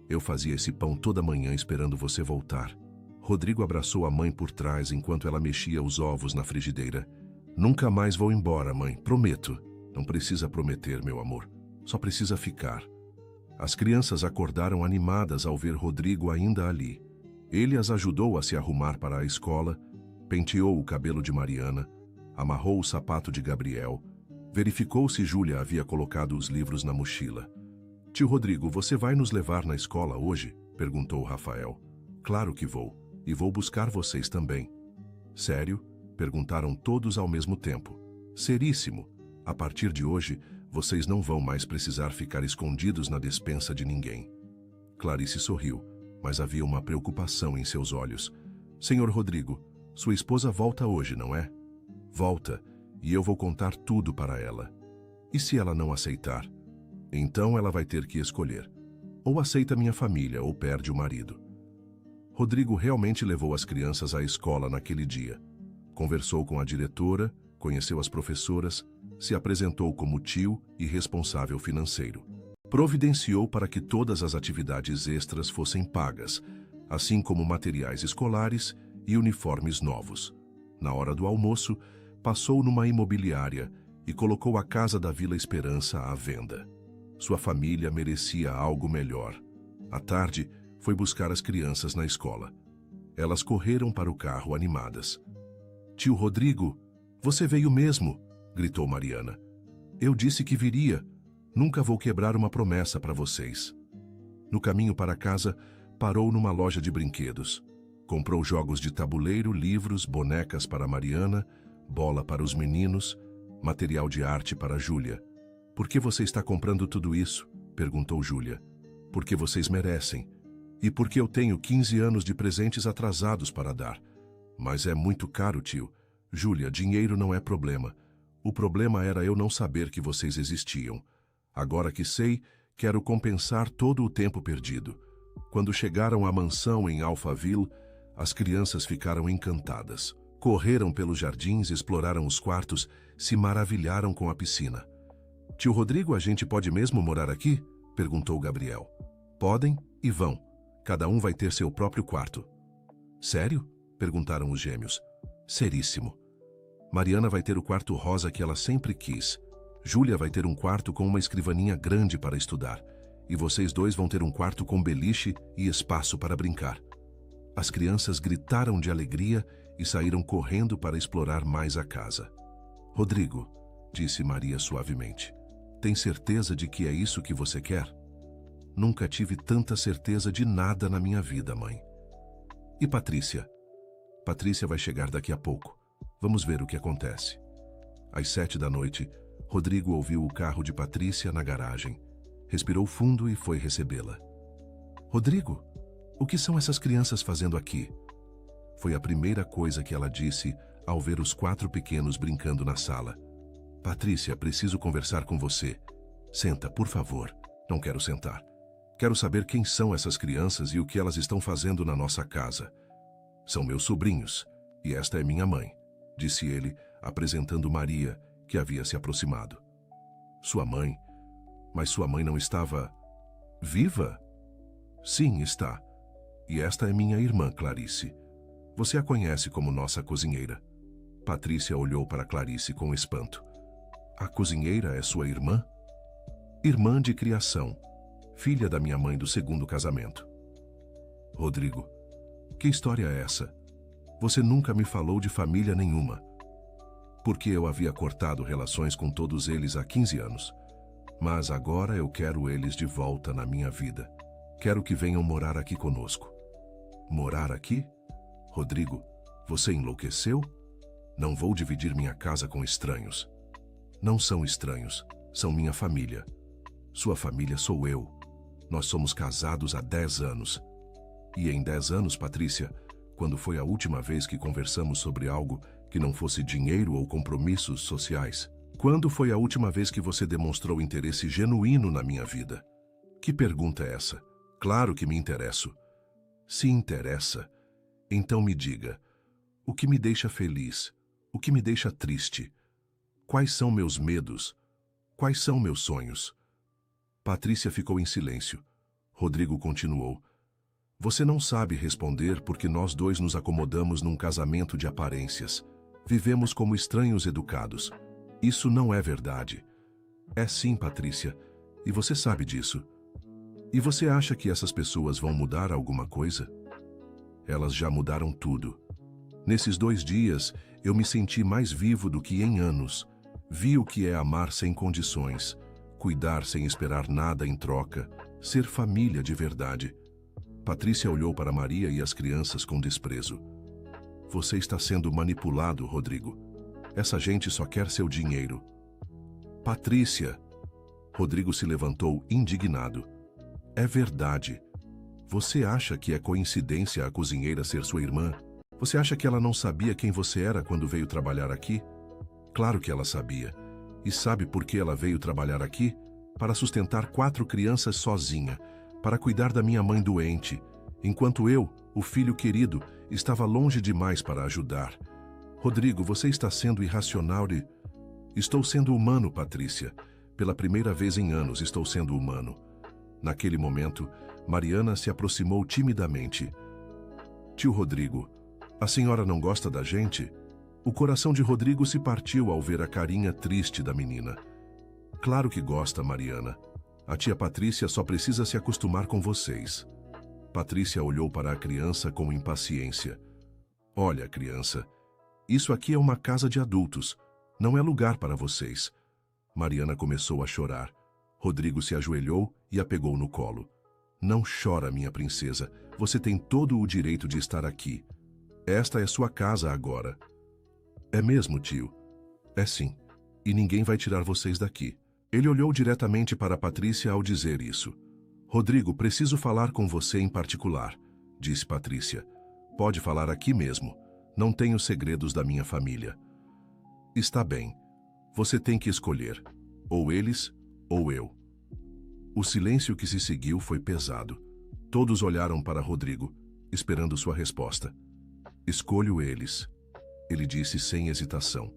Eu fazia esse pão toda manhã esperando você voltar. Rodrigo abraçou a mãe por trás enquanto ela mexia os ovos na frigideira. Nunca mais vou embora, mãe, prometo. Não precisa prometer, meu amor. Só precisa ficar. As crianças acordaram animadas ao ver Rodrigo ainda ali. Ele as ajudou a se arrumar para a escola, penteou o cabelo de Mariana, amarrou o sapato de Gabriel, verificou se Júlia havia colocado os livros na mochila. Tio Rodrigo, você vai nos levar na escola hoje? Perguntou Rafael. Claro que vou, e vou buscar vocês também. Sério? Perguntaram todos ao mesmo tempo. Seríssimo. A partir de hoje, vocês não vão mais precisar ficar escondidos na despensa de ninguém. Clarice sorriu, mas havia uma preocupação em seus olhos. Senhor Rodrigo, sua esposa volta hoje, não é? Volta, e eu vou contar tudo para ela. E se ela não aceitar? Então ela vai ter que escolher. Ou aceita minha família, ou perde o marido. Rodrigo realmente levou as crianças à escola naquele dia. Conversou com a diretora, conheceu as professoras, se apresentou como tio e responsável financeiro. Providenciou para que todas as atividades extras fossem pagas, assim como materiais escolares e uniformes novos. Na hora do almoço, passou numa imobiliária e colocou a casa da Vila Esperança à venda. Sua família merecia algo melhor. À tarde, foi buscar as crianças na escola. Elas correram para o carro animadas. Tio Rodrigo, você veio mesmo, gritou Mariana. Eu disse que viria. Nunca vou quebrar uma promessa para vocês. No caminho para casa, parou numa loja de brinquedos. Comprou jogos de tabuleiro, livros, bonecas para Mariana, bola para os meninos, material de arte para Júlia. Por que você está comprando tudo isso? Perguntou Júlia. Porque vocês merecem. E porque eu tenho 15 anos de presentes atrasados para dar. Mas é muito caro, tio. Júlia, dinheiro não é problema. O problema era eu não saber que vocês existiam. Agora que sei, quero compensar todo o tempo perdido. Quando chegaram à mansão em Alphaville, as crianças ficaram encantadas. Correram pelos jardins, exploraram os quartos, se maravilharam com a piscina. Tio Rodrigo, a gente pode mesmo morar aqui? Perguntou Gabriel. Podem e vão. Cada um vai ter seu próprio quarto. Sério? Perguntaram os gêmeos. Seríssimo. Mariana vai ter o quarto rosa que ela sempre quis. Júlia vai ter um quarto com uma escrivaninha grande para estudar. E vocês dois vão ter um quarto com beliche e espaço para brincar. As crianças gritaram de alegria e saíram correndo para explorar mais a casa. Rodrigo, disse Maria suavemente, tem certeza de que é isso que você quer? Nunca tive tanta certeza de nada na minha vida, mãe. E Patrícia? Patrícia vai chegar daqui a pouco. Vamos ver o que acontece. Às 7 da noite, Rodrigo ouviu o carro de Patrícia na garagem. Respirou fundo e foi recebê-la. Rodrigo, o que são essas crianças fazendo aqui? Foi a primeira coisa que ela disse ao ver os 4 pequenos brincando na sala. Patrícia, preciso conversar com você. Senta, por favor. Não quero sentar. Quero saber quem são essas crianças e o que elas estão fazendo na nossa casa. São meus sobrinhos, e esta é minha mãe, disse ele, apresentando Maria, que havia se aproximado. Sua mãe? Mas sua mãe não estava viva? Sim, está. E esta é minha irmã, Clarice. Você a conhece como nossa cozinheira. Patrícia olhou para Clarice com espanto. A cozinheira é sua irmã? Irmã de criação, filha da minha mãe do segundo casamento. Rodrigo, que história é essa? Você nunca me falou de família nenhuma. Porque eu havia cortado relações com todos eles há 15 anos. Mas agora eu quero eles de volta na minha vida. Quero que venham morar aqui conosco. Morar aqui? Rodrigo, você enlouqueceu? Não vou dividir minha casa com estranhos. Não são estranhos, são minha família. Sua família sou eu. Nós somos casados há 10 anos. E em 10 anos, Patrícia, quando foi a última vez que conversamos sobre algo que não fosse dinheiro ou compromissos sociais? Quando foi a última vez que você demonstrou interesse genuíno na minha vida? Que pergunta é essa? Claro que me interesso. Se interessa, então me diga, o que me deixa feliz? O que me deixa triste? Quais são meus medos? Quais são meus sonhos? Patrícia ficou em silêncio. Rodrigo continuou. Você não sabe responder porque nós dois nos acomodamos num casamento de aparências. Vivemos como estranhos educados. Isso não é verdade. É sim, Patrícia, e você sabe disso. E você acha que essas pessoas vão mudar alguma coisa? Elas já mudaram tudo. Nesses 2 dias, eu me senti mais vivo do que em anos. Vi o que é amar sem condições, cuidar sem esperar nada em troca, ser família de verdade. Patrícia olhou para Maria e as crianças com desprezo. Você está sendo manipulado, Rodrigo. Essa gente só quer seu dinheiro. Patrícia! Rodrigo se levantou indignado. É verdade. Você acha que é coincidência a cozinheira ser sua irmã? Você acha que ela não sabia quem você era quando veio trabalhar aqui? Claro que ela sabia. E sabe por que ela veio trabalhar aqui? Para sustentar 4 crianças sozinha, para cuidar da minha mãe doente, enquanto eu, o filho querido, estava longe demais para ajudar. Rodrigo, você está sendo irracional e... Estou sendo humano, Patrícia. Pela primeira vez em anos estou sendo humano. Naquele momento, Mariana se aproximou timidamente. Tio Rodrigo, a senhora não gosta da gente? O coração de Rodrigo se partiu ao ver a carinha triste da menina. Claro que gosta, Mariana. A tia Patrícia só precisa se acostumar com vocês. Patrícia olhou para a criança com impaciência. Olha, criança, isso aqui é uma casa de adultos. Não é lugar para vocês. Mariana começou a chorar. Rodrigo se ajoelhou e a pegou no colo. Não chora, minha princesa. Você tem todo o direito de estar aqui. Esta é sua casa agora. É mesmo, tio? É sim. E ninguém vai tirar vocês daqui. Ele olhou diretamente para Patrícia ao dizer isso. Rodrigo, preciso falar com você em particular, disse Patrícia. Pode falar aqui mesmo. Não tenho segredos da minha família. Está bem. Você tem que escolher. Ou eles, ou eu. O silêncio que se seguiu foi pesado. Todos olharam para Rodrigo, esperando sua resposta. Escolho eles, ele disse sem hesitação.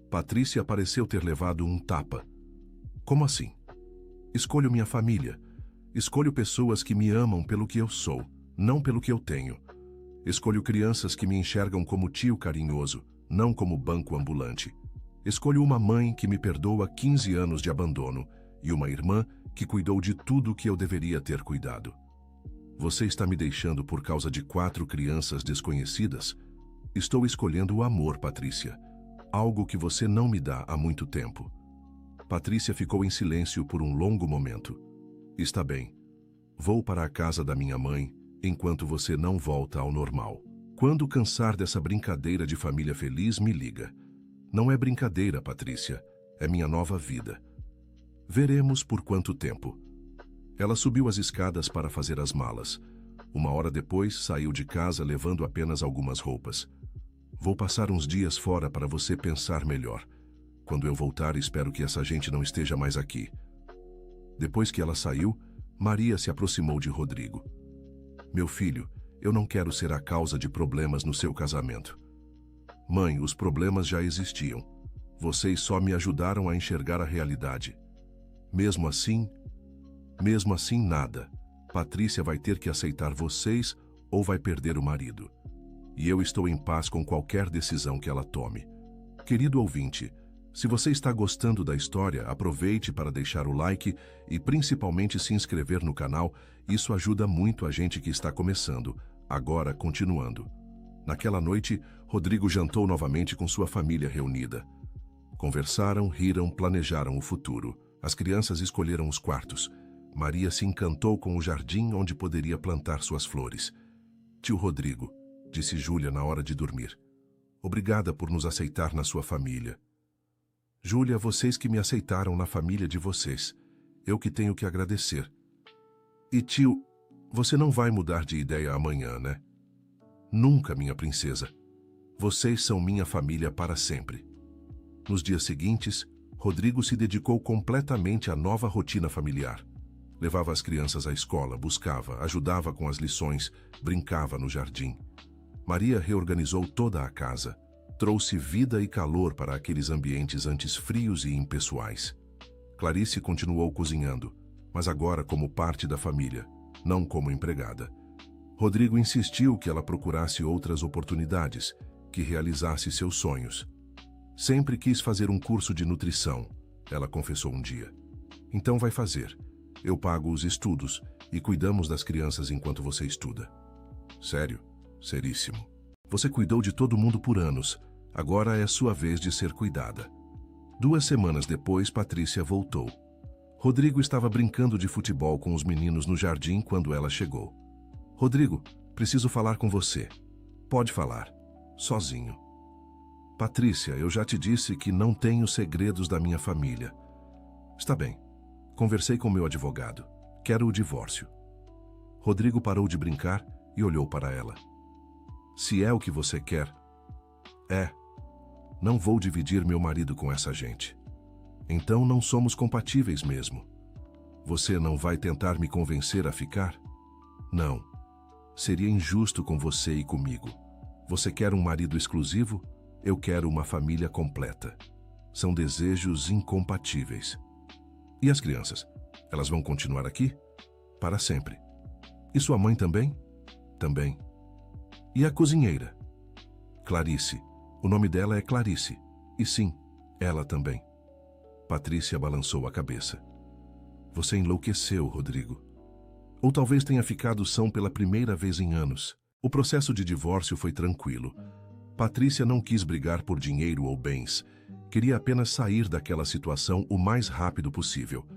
Patrícia pareceu ter levado um tapa. Como assim? Escolho minha família. Escolho pessoas que me amam pelo que eu sou, não pelo que eu tenho. Escolho crianças que me enxergam como tio carinhoso, não como banco ambulante. Escolho uma mãe que me perdoa 15 anos de abandono e uma irmã que cuidou de tudo que eu deveria ter cuidado. Você está me deixando por causa de 4 crianças desconhecidas? Estou escolhendo o amor, Patrícia. Algo que você não me dá há muito tempo. Patrícia ficou em silêncio por um longo momento. Está bem. Vou para a casa da minha mãe enquanto você não volta ao normal. Quando cansar dessa brincadeira de família feliz, me liga. Não é brincadeira, Patrícia. É minha nova vida. Veremos por quanto tempo. Ela subiu as escadas para fazer as malas. 1 hora depois, saiu de casa levando apenas algumas roupas. Vou passar uns dias fora para você pensar melhor. Quando eu voltar, espero que essa gente não esteja mais aqui. Depois que ela saiu, Maria se aproximou de Rodrigo. Meu filho, eu não quero ser a causa de problemas no seu casamento. Mãe, os problemas já existiam. Vocês só me ajudaram a enxergar a realidade. Mesmo assim, nada. Patrícia vai ter que aceitar vocês ou vai perder o marido. E eu estou em paz com qualquer decisão que ela tome. Querido ouvinte, se você está gostando da história, aproveite para deixar o like e principalmente se inscrever no canal. Isso ajuda muito a gente que está começando. Agora, continuando. Naquela noite, Rodrigo jantou novamente com sua família reunida. Conversaram, riram, planejaram o futuro. As crianças escolheram os quartos. Maria se encantou com o jardim onde poderia plantar suas flores. Tio Rodrigo, disse Júlia na hora de dormir. Obrigada por nos aceitar na sua família. Júlia, vocês que me aceitaram na família de vocês. Eu que tenho que agradecer. E tio, você não vai mudar de ideia amanhã, né? Nunca, minha princesa. Vocês são minha família para sempre. Nos dias seguintes, Rodrigo se dedicou completamente à nova rotina familiar. Levava as crianças à escola, buscava, ajudava com as lições, brincava no jardim. Maria reorganizou toda a casa. Trouxe vida e calor para aqueles ambientes antes frios e impessoais. Clarice continuou cozinhando, mas agora como parte da família, não como empregada. Rodrigo insistiu que ela procurasse outras oportunidades, que realizasse seus sonhos. Sempre quis fazer um curso de nutrição, ela confessou um dia. Então vai fazer. Eu pago os estudos e cuidamos das crianças enquanto você estuda. Sério? Seríssimo. Você cuidou de todo mundo por anos. Agora é sua vez de ser cuidada. 2 semanas depois, Patrícia voltou. Rodrigo estava brincando de futebol com os meninos no jardim quando ela chegou. Rodrigo, preciso falar com você. Pode falar. Sozinho. Patrícia, eu já te disse que não tenho segredos da minha família. Está bem. Conversei com meu advogado. Quero o divórcio. Rodrigo parou de brincar e olhou para ela. Se é o que você quer, é. Não vou dividir meu marido com essa gente. Então não somos compatíveis mesmo. Você não vai tentar me convencer a ficar? Não. Seria injusto com você e comigo. Você quer um marido exclusivo? Eu quero uma família completa. São desejos incompatíveis. E as crianças? Elas vão continuar aqui? Para sempre. E sua mãe também? Também. E a cozinheira? Clarice. O nome dela é Clarice. E sim, ela também. Patrícia balançou a cabeça. Você enlouqueceu, Rodrigo. Ou talvez tenha ficado são pela primeira vez em anos. O processo de divórcio foi tranquilo. Patrícia não quis brigar por dinheiro ou bens. Queria apenas sair daquela situação o mais rápido possível.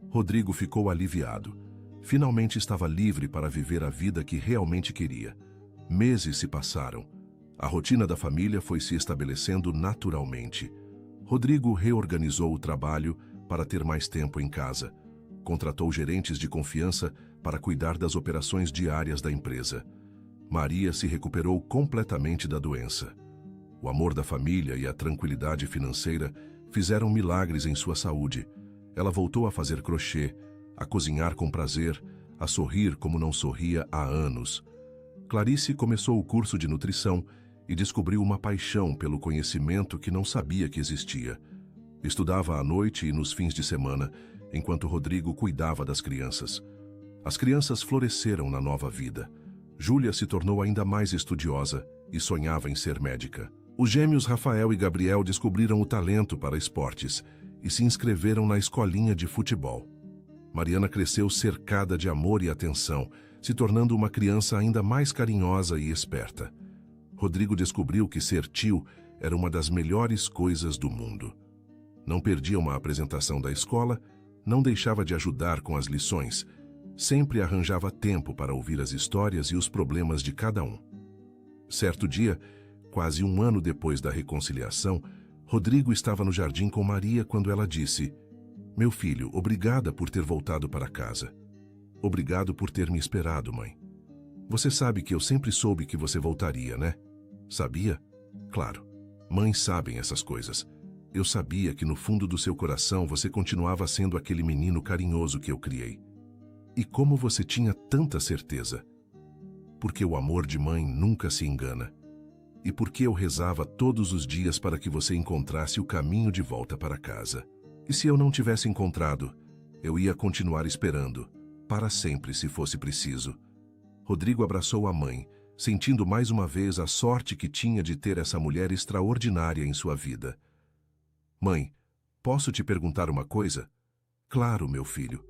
Rodrigo ficou aliviado. Finalmente estava livre para viver a vida que realmente queria. Meses se passaram. A rotina da família foi se estabelecendo naturalmente. Rodrigo reorganizou o trabalho para ter mais tempo em casa. Contratou gerentes de confiança para cuidar das operações diárias da empresa. Maria se recuperou completamente da doença. O amor da família e a tranquilidade financeira fizeram milagres em sua saúde. Ela voltou a fazer crochê, a cozinhar com prazer, a sorrir como não sorria há anos. Clarice começou o curso de nutrição e descobriu uma paixão pelo conhecimento que não sabia que existia. Estudava à noite e nos fins de semana, enquanto Rodrigo cuidava das crianças. As crianças floresceram na nova vida. Júlia se tornou ainda mais estudiosa e sonhava em ser médica. Os gêmeos Rafael e Gabriel descobriram o talento para esportes e se inscreveram na escolinha de futebol. Mariana cresceu cercada de amor e atenção, se tornando uma criança ainda mais carinhosa e esperta. Rodrigo descobriu que ser tio era uma das melhores coisas do mundo. Não perdia uma apresentação da escola, não deixava de ajudar com as lições, sempre arranjava tempo para ouvir as histórias e os problemas de cada um. Certo dia, quase 1 ano depois da reconciliação, Rodrigo estava no jardim com Maria quando ela disse: "Meu filho, obrigada por ter voltado para casa. Obrigado por ter me esperado, mãe. Você sabe que eu sempre soube que você voltaria, né? Sabia? Claro, mães sabem essas coisas. Eu sabia que no fundo do seu coração você continuava sendo aquele menino carinhoso que eu criei. E como você tinha tanta certeza? Porque o amor de mãe nunca se engana. E porque eu rezava todos os dias para que você encontrasse o caminho de volta para casa. E se eu não tivesse encontrado, eu ia continuar esperando, para sempre se fosse preciso." Rodrigo abraçou a mãe, sentindo mais uma vez a sorte que tinha de ter essa mulher extraordinária em sua vida. "Mãe, posso te perguntar uma coisa?" "Claro, meu filho.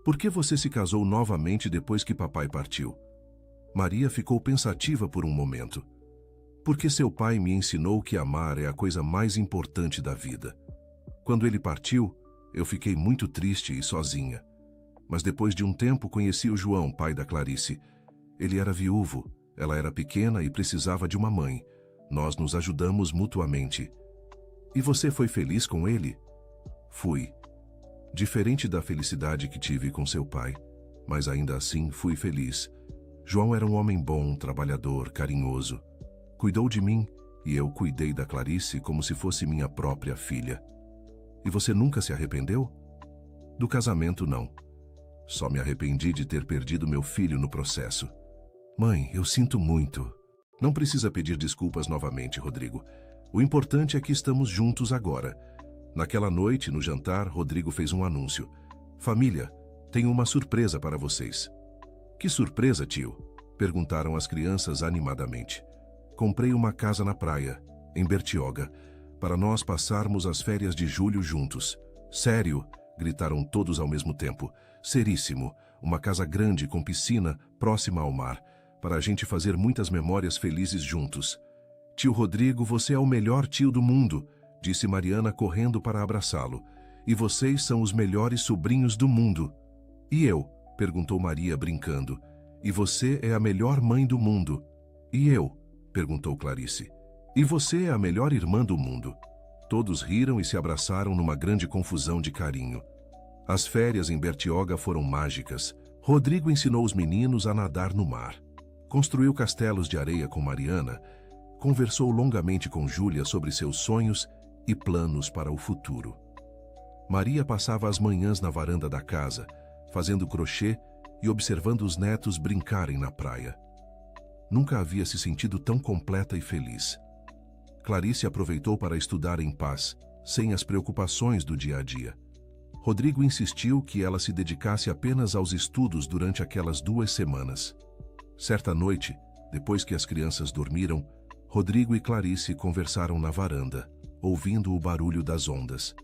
Por que você se casou novamente depois que papai partiu?" Maria ficou pensativa por um momento. "Porque seu pai me ensinou que amar é a coisa mais importante da vida. Quando ele partiu, eu fiquei muito triste e sozinha. Mas depois de um tempo conheci o João, pai da Clarice. Ele era viúvo, ela era pequena e precisava de uma mãe. Nós nos ajudamos mutuamente." "E você foi feliz com ele?" "Fui. Diferente da felicidade que tive com seu pai, mas ainda assim fui feliz. João era um homem bom, trabalhador, carinhoso. Cuidou de mim e eu cuidei da Clarice como se fosse minha própria filha." "E você nunca se arrependeu?" "Do casamento, não. Só me arrependi de ter perdido meu filho no processo. Mãe, eu sinto muito. Não precisa pedir desculpas novamente, Rodrigo. O importante é que estamos juntos agora. Naquela noite, no jantar, Rodrigo fez um anúncio. Família, tenho uma surpresa para vocês. Que surpresa, tio? Perguntaram as crianças animadamente. Comprei uma casa na praia, em Bertioga, para nós passarmos as férias de julho juntos. Sério? Gritaram todos ao mesmo tempo. Seríssimo. Uma casa grande com piscina, próxima ao mar, para a gente fazer muitas memórias felizes juntos. Tio Rodrigo, você é o melhor tio do mundo, disse Mariana correndo para abraçá-lo. E vocês são os melhores sobrinhos do mundo. E eu? Perguntou Maria brincando. E você é a melhor mãe do mundo. E eu? Perguntou Clarice. E você é a melhor irmã do mundo. Todos riram e se abraçaram numa grande confusão de carinho. As férias em Bertioga foram mágicas. Rodrigo ensinou os meninos a nadar no mar. Construiu castelos de areia com Mariana. Conversou longamente com Júlia sobre seus sonhos e planos para o futuro. Maria passava as manhãs na varanda da casa, fazendo crochê e observando os netos brincarem na praia. Nunca havia se sentido tão completa e feliz. Clarice aproveitou para estudar em paz, sem as preocupações do dia a dia. Rodrigo insistiu que ela se dedicasse apenas aos estudos durante aquelas 2 semanas. Certa noite, depois que as crianças dormiram, Rodrigo e Clarice conversaram na varanda, ouvindo o barulho das ondas.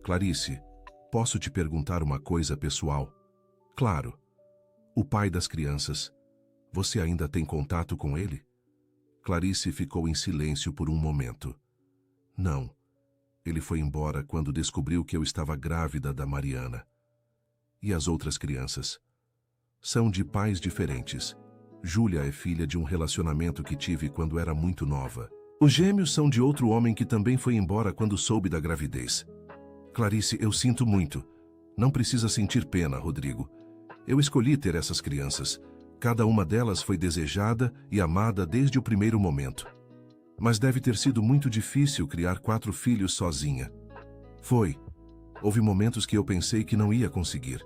Clarice, posso te perguntar uma coisa pessoal? Claro. O pai das crianças, você ainda tem contato com ele? Clarice ficou em silêncio por um momento. Não. Ele foi embora quando descobriu que eu estava grávida da Mariana. E as outras crianças? São de pais diferentes. Júlia é filha de um relacionamento que tive quando era muito nova. Os gêmeos são de outro homem que também foi embora quando soube da gravidez. Clarice, eu sinto muito. Não precisa sentir pena, Rodrigo. Eu escolhi ter essas crianças. Cada uma delas foi desejada e amada desde o primeiro momento. Mas deve ter sido muito difícil criar 4 filhos sozinha. Foi. Houve momentos que eu pensei que não ia conseguir,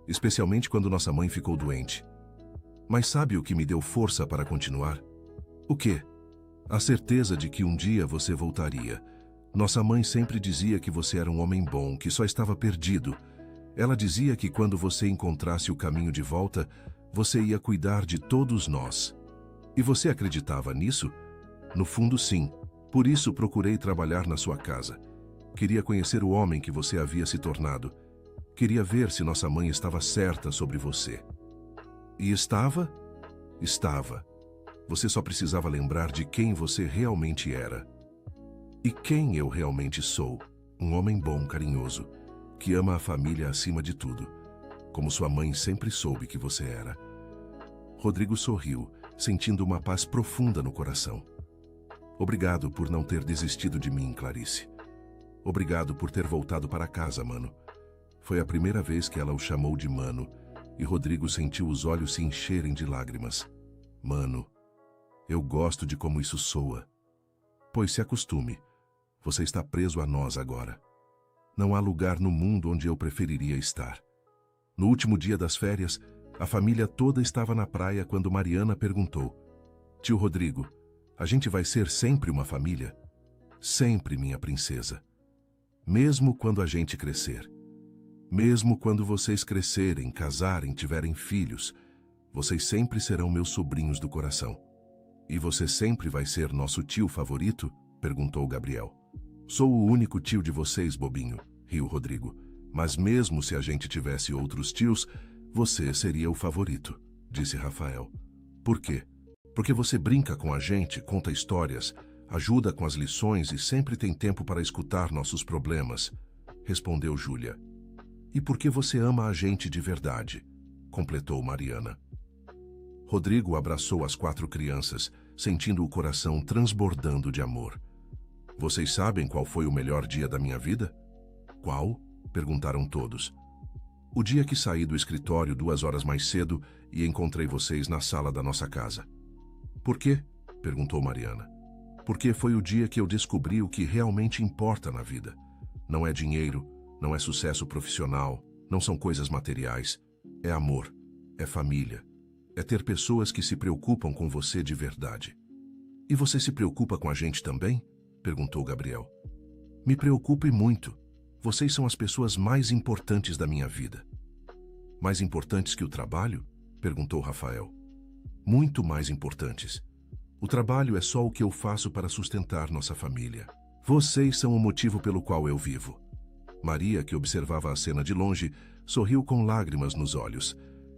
especialmente quando nossa mãe ficou doente. Mas sabe o que me deu força para continuar? O quê? A certeza de que um dia você voltaria. Nossa mãe sempre dizia que você era um homem bom, que só estava perdido. Ela dizia que quando você encontrasse o caminho de volta, você ia cuidar de todos nós. E você acreditava nisso? No fundo, sim. Por isso procurei trabalhar na sua casa. Queria conhecer o homem que você havia se tornado. Queria ver se nossa mãe estava certa sobre você. E estava? Estava. Você só precisava lembrar de quem você realmente era. E quem eu realmente sou. Um homem bom, carinhoso, que ama a família acima de tudo, como sua mãe sempre soube que você era. Rodrigo sorriu, sentindo uma paz profunda no coração. Obrigado por não ter desistido de mim, Clarice. Obrigado por ter voltado para casa, Mano. Foi a primeira vez que ela o chamou de Mano, e Rodrigo sentiu os olhos se encherem de lágrimas. Mano, eu gosto de como isso soa. Pois se acostume, você está preso a nós agora. Não há lugar no mundo onde eu preferiria estar. No último dia das férias, a família toda estava na praia quando Mariana perguntou: Tio Rodrigo, a gente vai ser sempre uma família? Sempre, minha princesa. Mesmo quando a gente crescer. Mesmo quando vocês crescerem, casarem, tiverem filhos, vocês sempre serão meus sobrinhos do coração. E você sempre vai ser nosso tio favorito? Perguntou Gabriel. Sou o único tio de vocês, bobinho, riu Rodrigo. Mas mesmo se a gente tivesse outros tios, você seria o favorito, disse Rafael. Por quê? Porque você brinca com a gente, conta histórias, ajuda com as lições e sempre tem tempo para escutar nossos problemas, respondeu Júlia. E porque você ama a gente de verdade, completou Mariana. Rodrigo abraçou as 4 crianças, sentindo o coração transbordando de amor. Vocês sabem qual foi o melhor dia da minha vida? Qual? Perguntaram todos. O dia que saí do escritório 2 horas mais cedo e encontrei vocês na sala da nossa casa. Por quê? Perguntou Mariana. Porque foi o dia que eu descobri o que realmente importa na vida. Não é dinheiro, não é sucesso profissional, não são coisas materiais. É amor, é família, é ter pessoas que se preocupam com você de verdade. E você se preocupa com a gente também? Perguntou Gabriel. Me preocupo e muito. Vocês são as pessoas mais importantes da minha vida. Mais importantes que o trabalho? Perguntou Rafael. Muito mais importantes. O trabalho é só o que eu faço para sustentar nossa família. Vocês são o motivo pelo qual eu vivo. Maria, que observava a cena de longe, sorriu com lágrimas nos olhos.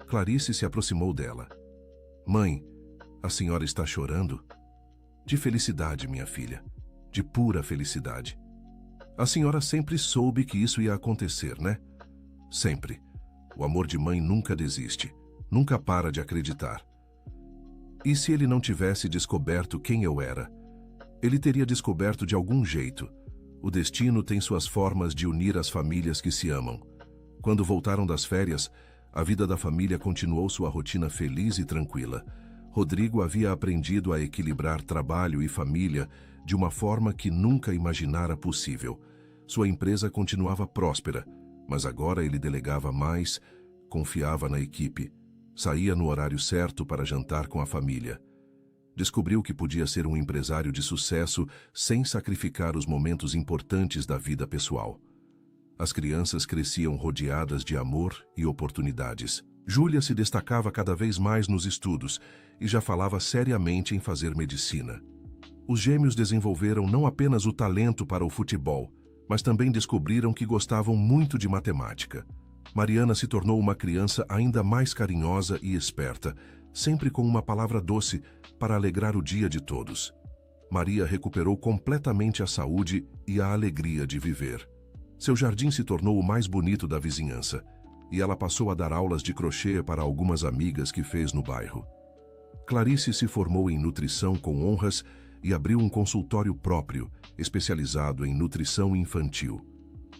Clarice se aproximou dela. Mãe, a senhora está chorando? De felicidade, minha filha. De pura felicidade. A senhora sempre soube que isso ia acontecer, né? Sempre. O amor de mãe nunca desiste. Nunca para de acreditar. E se ele não tivesse descoberto quem eu era? Ele teria descoberto de algum jeito. O destino tem suas formas de unir as famílias que se amam. Quando voltaram das férias, a vida da família continuou sua rotina feliz e tranquila. Rodrigo havia aprendido a equilibrar trabalho e família de uma forma que nunca imaginara possível. Sua empresa continuava próspera, mas agora ele delegava mais, confiava na equipe, saía no horário certo para jantar com a família. Descobriu que podia ser um empresário de sucesso sem sacrificar os momentos importantes da vida pessoal. As crianças cresciam rodeadas de amor e oportunidades. Júlia se destacava cada vez mais nos estudos e já falava seriamente em fazer medicina. Os gêmeos desenvolveram não apenas o talento para o futebol, mas também descobriram que gostavam muito de matemática. Mariana se tornou uma criança ainda mais carinhosa e esperta, sempre com uma palavra doce para alegrar o dia de todos. Maria recuperou completamente a saúde e a alegria de viver. Seu jardim se tornou o mais bonito da vizinhança, e ela passou a dar aulas de crochê para algumas amigas que fez no bairro. Clarice se formou em nutrição com honras e abriu um consultório próprio, especializado em nutrição infantil.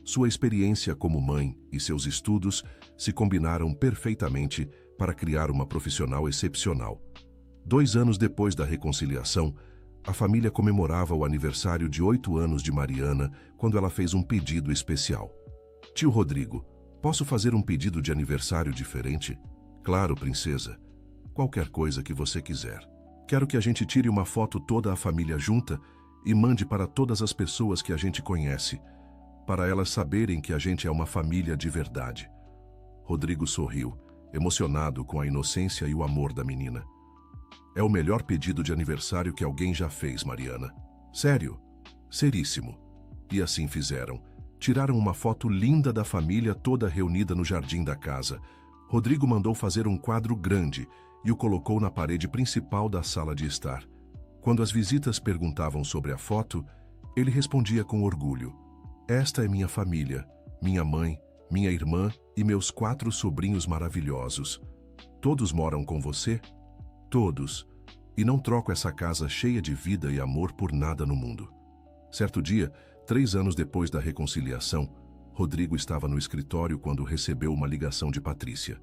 Sua experiência como mãe e seus estudos se combinaram perfeitamente para criar uma profissional excepcional. 2 anos depois da reconciliação, a família comemorava o aniversário de 8 anos de Mariana quando ela fez um pedido especial. Tio Rodrigo, posso fazer um pedido de aniversário diferente? Claro, princesa. Qualquer coisa que você quiser. Quero que a gente tire uma foto toda a família junta e mande para todas as pessoas que a gente conhece, para elas saberem que a gente é uma família de verdade. Rodrigo sorriu, emocionado com a inocência e o amor da menina. É o melhor pedido de aniversário que alguém já fez, Mariana. Sério? Seríssimo. E assim fizeram. Tiraram uma foto linda da família toda reunida no jardim da casa. Rodrigo mandou fazer um quadro grande e o colocou na parede principal da sala de estar. Quando as visitas perguntavam sobre a foto, ele respondia com orgulho. Esta é minha família, minha mãe, minha irmã e meus 4 sobrinhos maravilhosos. Todos moram com você? Todos. E não troco essa casa cheia de vida e amor por nada no mundo. Certo dia, 3 anos depois da reconciliação, Rodrigo estava no escritório quando recebeu uma ligação de Patrícia.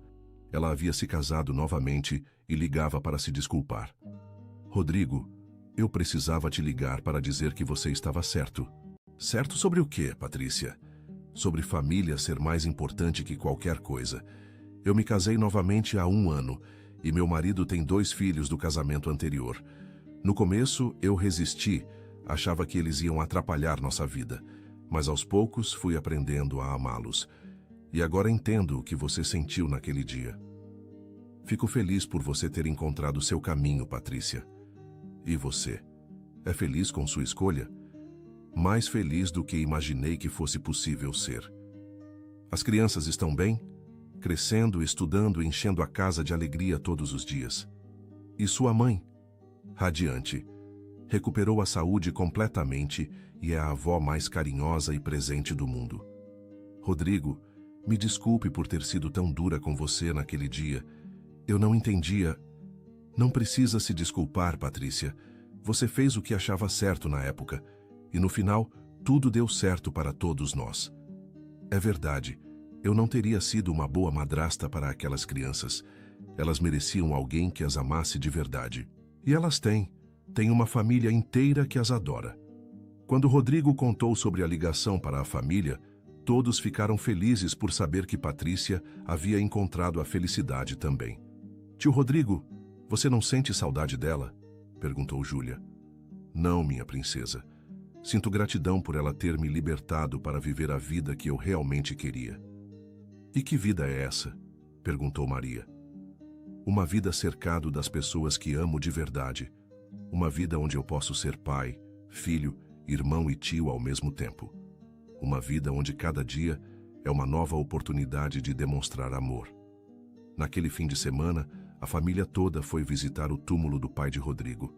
Ela havia se casado novamente e ligava para se desculpar. Rodrigo, eu precisava te ligar para dizer que você estava certo. Certo sobre o quê, Patrícia? Sobre família ser mais importante que qualquer coisa. Eu me casei novamente há 1 ano e meu marido tem 2 filhos do casamento anterior. No começo, eu resisti, achava que eles iam atrapalhar nossa vida, mas aos poucos fui aprendendo a amá-los. E agora entendo o que você sentiu naquele dia. Fico feliz por você ter encontrado seu caminho, Patrícia. E você? É feliz com sua escolha? Mais feliz do que imaginei que fosse possível ser. As crianças estão bem? Crescendo, estudando, enchendo a casa de alegria todos os dias. E sua mãe? Radiante. Recuperou a saúde completamente e é a avó mais carinhosa e presente do mundo. Rodrigo, me desculpe por ter sido tão dura com você naquele dia. Eu não entendia. Não precisa se desculpar, Patrícia. Você fez o que achava certo na época. E no final, tudo deu certo para todos nós. É verdade. Eu não teria sido uma boa madrasta para aquelas crianças. Elas mereciam alguém que as amasse de verdade. E elas têm. Têm uma família inteira que as adora. Quando Rodrigo contou sobre a ligação para a família, Todos ficaram felizes por saber que Patrícia havia encontrado a felicidade também. Tio Rodrigo, você não sente saudade dela? Perguntou Júlia. Não, minha princesa. Sinto gratidão por ela ter me libertado para viver a vida que eu realmente queria. E que vida é essa? Perguntou Maria. Uma vida cercado das pessoas que amo de verdade. Uma vida onde eu posso ser pai, filho, irmão e tio ao mesmo tempo. Uma vida onde cada dia é uma nova oportunidade de demonstrar amor. Naquele fim de semana, a família toda foi visitar o túmulo do pai de Rodrigo.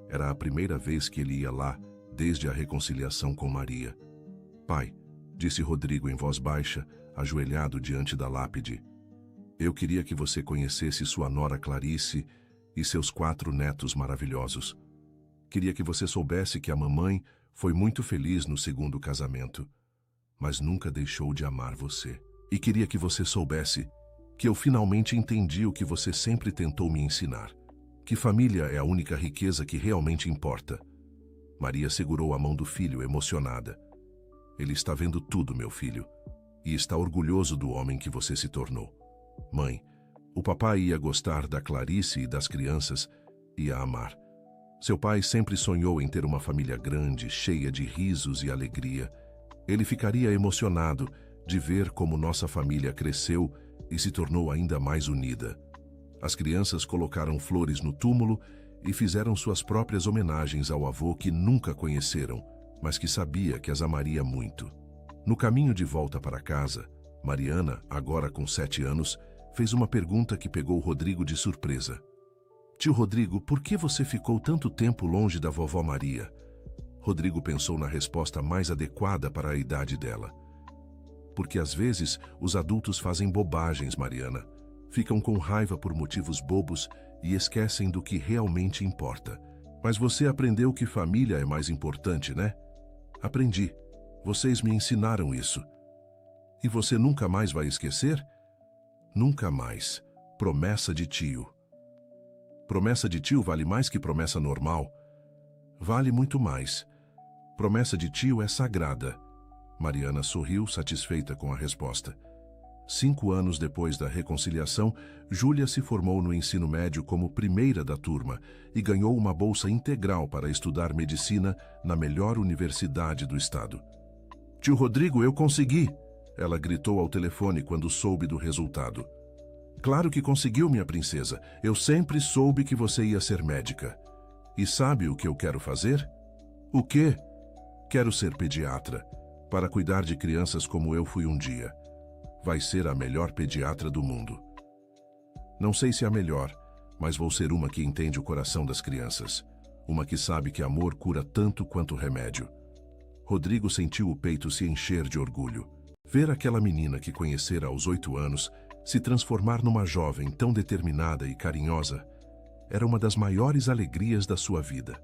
Era a primeira vez que ele ia lá, desde a reconciliação com Maria. Pai, disse Rodrigo em voz baixa, ajoelhado diante da lápide. Eu queria que você conhecesse sua nora Clarice e seus 4 netos maravilhosos. Queria que você soubesse que a mamãe foi muito feliz no segundo casamento, mas nunca deixou de amar você. E queria que você soubesse que eu finalmente entendi o que você sempre tentou me ensinar, que família é a única riqueza que realmente importa. Maria segurou a mão do filho, emocionada. Ele está vendo tudo, meu filho, e está orgulhoso do homem que você se tornou. Mãe, o papai ia gostar da Clarice e das crianças, ia amar. Seu pai sempre sonhou em ter uma família grande, cheia de risos e alegria. Ele ficaria emocionado de ver como nossa família cresceu e se tornou ainda mais unida. As crianças colocaram flores no túmulo e fizeram suas próprias homenagens ao avô que nunca conheceram, mas que sabia que as amaria muito. No caminho de volta para casa, Mariana, agora com 7 anos, fez uma pergunta que pegou Rodrigo de surpresa. Tio Rodrigo, por que você ficou tanto tempo longe da vovó Maria? Rodrigo pensou na resposta mais adequada para a idade dela. Porque às vezes os adultos fazem bobagens, Mariana. Ficam com raiva por motivos bobos e esquecem do que realmente importa. Mas você aprendeu que família é mais importante, né? Aprendi. Vocês me ensinaram isso. E você nunca mais vai esquecer? Nunca mais. Promessa de tio. Promessa de tio vale mais que promessa normal? Vale muito mais. Promessa de tio é sagrada. Mariana sorriu, satisfeita com a resposta. 5 anos depois da reconciliação, Júlia se formou no ensino médio como primeira da turma e ganhou uma bolsa integral para estudar medicina na melhor universidade do estado. Tio Rodrigo, eu consegui! Ela gritou ao telefone quando soube do resultado. Claro que conseguiu, minha princesa. Eu sempre soube que você ia ser médica. E sabe o que eu quero fazer? O quê? Quero ser pediatra, para cuidar de crianças como eu fui um dia. Vai ser a melhor pediatra do mundo. Não sei se é a melhor, mas vou ser uma que entende o coração das crianças. Uma que sabe que amor cura tanto quanto remédio. Rodrigo sentiu o peito se encher de orgulho. Ver aquela menina que conhecera aos 8 anos se transformar numa jovem tão determinada e carinhosa era uma das maiores alegrias da sua vida.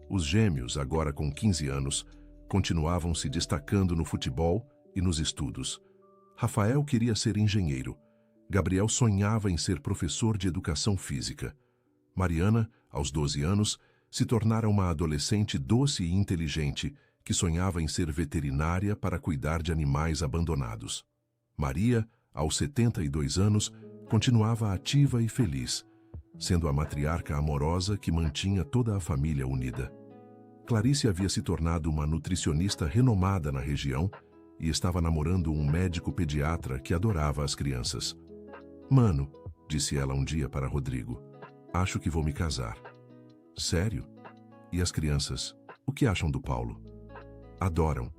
Os gêmeos, agora com 15 anos, continuavam se destacando no futebol e nos estudos. Rafael queria ser engenheiro. Gabriel sonhava em ser professor de educação física. Mariana, aos 12 anos, se tornara uma adolescente doce e inteligente que sonhava em ser veterinária para cuidar de animais abandonados. Maria, aos 72 anos, continuava ativa e feliz, sendo a matriarca amorosa que mantinha toda a família unida. Clarice havia se tornado uma nutricionista renomada na região e estava namorando um médico pediatra que adorava as crianças. Mano, disse ela um dia para Rodrigo, acho que vou me casar. Sério? E as crianças, o que acham do Paulo? Adoram.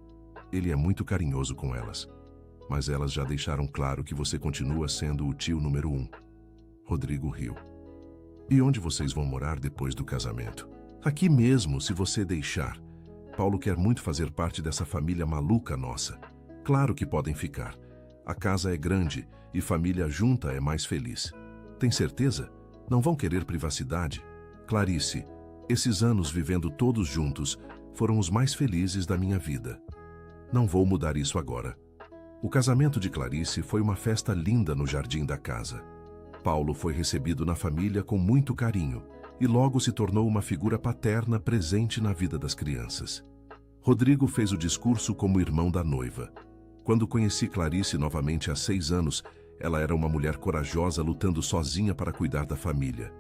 Ele é muito carinhoso com elas. Mas elas já deixaram claro que você continua sendo o tio número 1. Rodrigo riu. E onde vocês vão morar depois do casamento? Aqui mesmo, se você deixar. Paulo quer muito fazer parte dessa família maluca nossa. Claro que podem ficar. A casa é grande e família junta é mais feliz. Tem certeza? Não vão querer privacidade? Clarice, esses anos vivendo todos juntos foram os mais felizes da minha vida. Não vou mudar isso agora. O casamento de Clarice foi uma festa linda no jardim da casa. Paulo foi recebido na família com muito carinho e logo se tornou uma figura paterna presente na vida das crianças. Rodrigo fez o discurso como irmão da noiva. Quando conheci Clarice novamente há 6 anos, ela era uma mulher corajosa lutando sozinha para cuidar da família.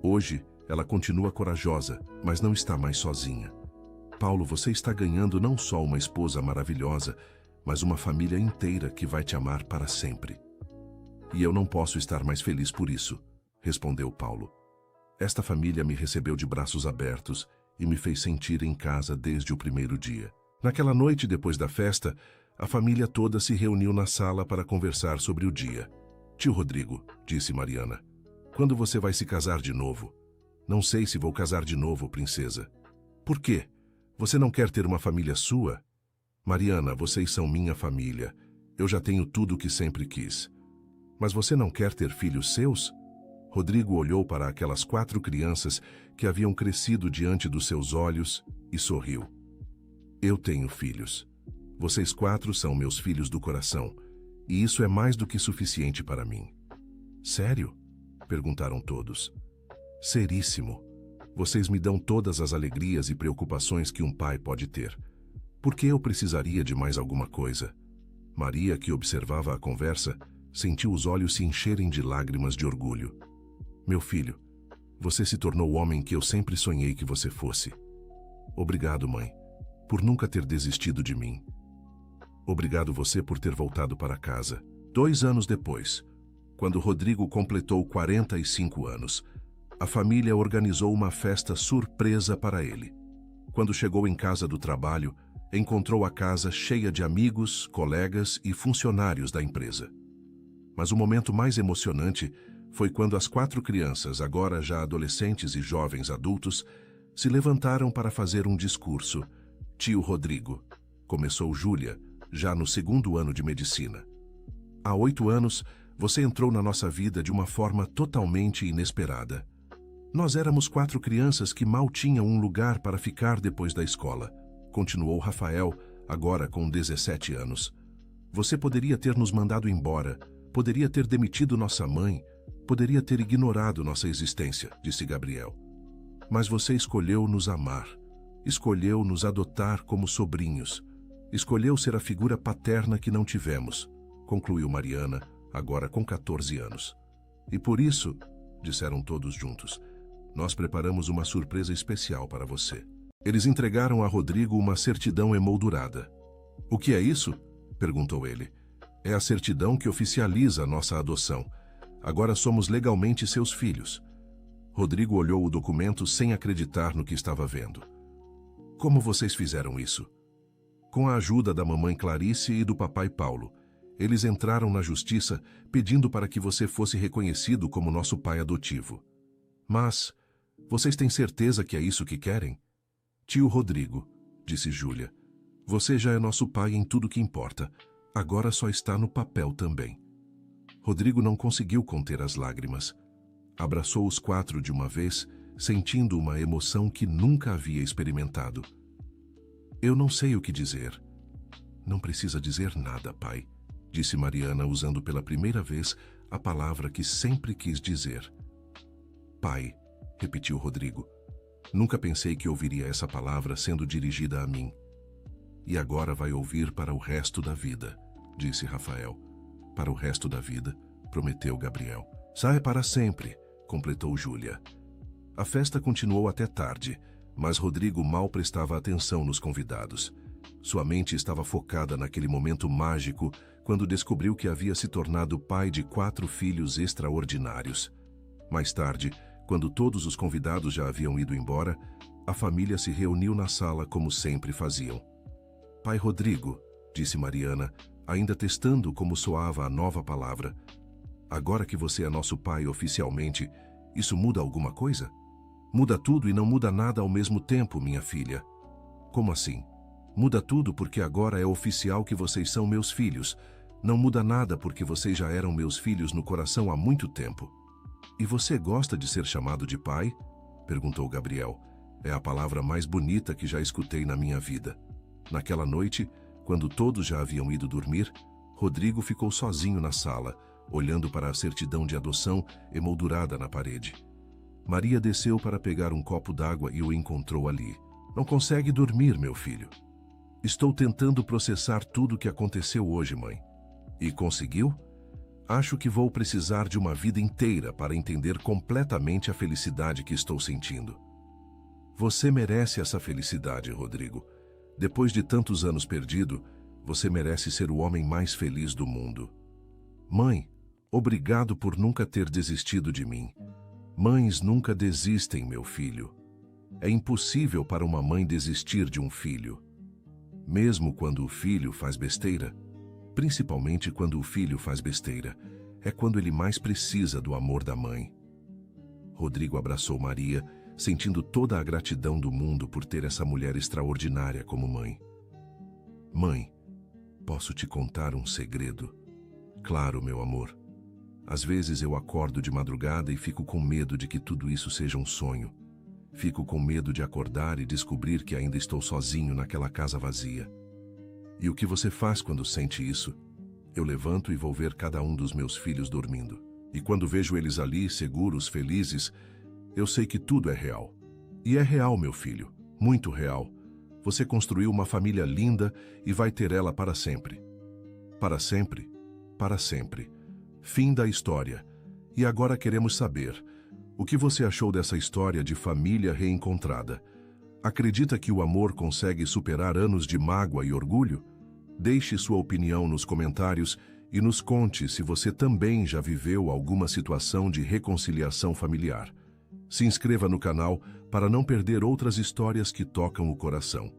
Hoje, ela continua corajosa, mas não está mais sozinha. Paulo, você está ganhando não só uma esposa maravilhosa, mas uma família inteira que vai te amar para sempre. E eu não posso estar mais feliz por isso, respondeu Paulo. Esta família me recebeu de braços abertos e me fez sentir em casa desde o primeiro dia. Naquela noite, depois da festa, a família toda se reuniu na sala para conversar sobre o dia. Tio Rodrigo, disse Mariana, quando você vai se casar de novo? Não sei se vou casar de novo, princesa. Por quê? Você não quer ter uma família sua? Mariana, vocês são minha família. Eu já tenho tudo o que sempre quis. Mas você não quer ter filhos seus? Rodrigo olhou para aquelas 4 crianças que haviam crescido diante dos seus olhos e sorriu. Eu tenho filhos. Vocês 4 são meus filhos do coração, e isso é mais do que suficiente para mim. Sério? Perguntaram todos. Seríssimo. Vocês me dão todas as alegrias e preocupações que um pai pode ter. Por que eu precisaria de mais alguma coisa? Maria, que observava a conversa, sentiu os olhos se encherem de lágrimas de orgulho. Meu filho, você se tornou o homem que eu sempre sonhei que você fosse. Obrigado, mãe, por nunca ter desistido de mim. Obrigado você por ter voltado para casa. 2 anos depois, quando Rodrigo completou 45 anos, a família organizou uma festa surpresa para ele. Quando chegou em casa do trabalho, encontrou a casa cheia de amigos, colegas e funcionários da empresa. Mas o momento mais emocionante foi quando as 4 crianças, agora já adolescentes e jovens adultos, se levantaram para fazer um discurso. Tio Rodrigo, começou Júlia, já no 2º ano de medicina. Há 8 anos, você entrou na nossa vida de uma forma totalmente inesperada. Nós éramos 4 crianças que mal tinham um lugar para ficar depois da escola. Continuou Rafael, agora com 17 anos. Você poderia ter nos mandado embora, poderia ter demitido nossa mãe, poderia ter ignorado nossa existência, disse Gabriel. Mas você escolheu nos amar, escolheu nos adotar como sobrinhos, escolheu ser a figura paterna que não tivemos, concluiu Mariana, agora com 14 anos. E por isso, disseram todos juntos, nós preparamos uma surpresa especial para você. Eles entregaram a Rodrigo uma certidão emoldurada. O que é isso? Perguntou ele. É a certidão que oficializa a nossa adoção. Agora somos legalmente seus filhos. Rodrigo olhou o documento sem acreditar no que estava vendo. Como vocês fizeram isso? Com a ajuda da mamãe Clarice e do papai Paulo, eles entraram na justiça pedindo para que você fosse reconhecido como nosso pai adotivo. Mas, vocês têm certeza que é isso que querem? Tio Rodrigo, disse Júlia, você já é nosso pai em tudo que importa. Agora só está no papel também. Rodrigo não conseguiu conter as lágrimas. Abraçou os 4 de uma vez, sentindo uma emoção que nunca havia experimentado. Eu não sei o que dizer. Não precisa dizer nada, pai, disse Mariana usando pela primeira vez a palavra que sempre quis dizer. Pai, repetiu Rodrigo. Nunca pensei que ouviria essa palavra sendo dirigida a mim. E agora vai ouvir para o resto da vida, disse Rafael. Para o resto da vida, prometeu Gabriel. Sai para sempre, completou Júlia. A festa continuou até tarde, mas Rodrigo mal prestava atenção nos convidados. Sua mente estava focada naquele momento mágico quando descobriu que havia se tornado pai de 4 filhos extraordinários. Mais tarde, quando todos os convidados já haviam ido embora, a família se reuniu na sala como sempre faziam. Pai Rodrigo, disse Mariana, ainda testando como soava a nova palavra. Agora que você é nosso pai oficialmente, isso muda alguma coisa? Muda tudo e não muda nada ao mesmo tempo, minha filha. Como assim? Muda tudo porque agora é oficial que vocês são meus filhos. Não muda nada porque vocês já eram meus filhos no coração há muito tempo. E você gosta de ser chamado de pai? Perguntou Gabriel. É a palavra mais bonita que já escutei na minha vida. Naquela noite, quando todos já haviam ido dormir, Rodrigo ficou sozinho na sala, olhando para a certidão de adoção emoldurada na parede. Maria desceu para pegar um copo d'água e o encontrou ali. Não consegue dormir, meu filho. Estou tentando processar tudo o que aconteceu hoje, mãe. E conseguiu? Acho que vou precisar de uma vida inteira para entender completamente a felicidade que estou sentindo. Você merece essa felicidade, Rodrigo. Depois de tantos anos perdido, você merece ser o homem mais feliz do mundo. Mãe, obrigado por nunca ter desistido de mim. Mães nunca desistem, meu filho. É impossível para uma mãe desistir de um filho. Mesmo quando o filho faz besteira, principalmente quando o filho faz besteira, é quando ele mais precisa do amor da mãe. Rodrigo abraçou Maria, sentindo toda a gratidão do mundo por ter essa mulher extraordinária como mãe. Mãe, posso te contar um segredo? Claro, meu amor. Às vezes eu acordo de madrugada e fico com medo de que tudo isso seja um sonho. Fico com medo de acordar e descobrir que ainda estou sozinho naquela casa vazia. E o que você faz quando sente isso? Eu levanto e vou ver cada um dos meus filhos dormindo. E quando vejo eles ali, seguros, felizes, eu sei que tudo é real. E é real, meu filho, muito real. Você construiu uma família linda e vai ter ela para sempre. Para sempre, para sempre. Fim da história. E agora queremos saber, o que você achou dessa história de família reencontrada? Acredita que o amor consegue superar anos de mágoa e orgulho? Deixe sua opinião nos comentários e nos conte se você também já viveu alguma situação de reconciliação familiar. Se inscreva no canal para não perder outras histórias que tocam o coração.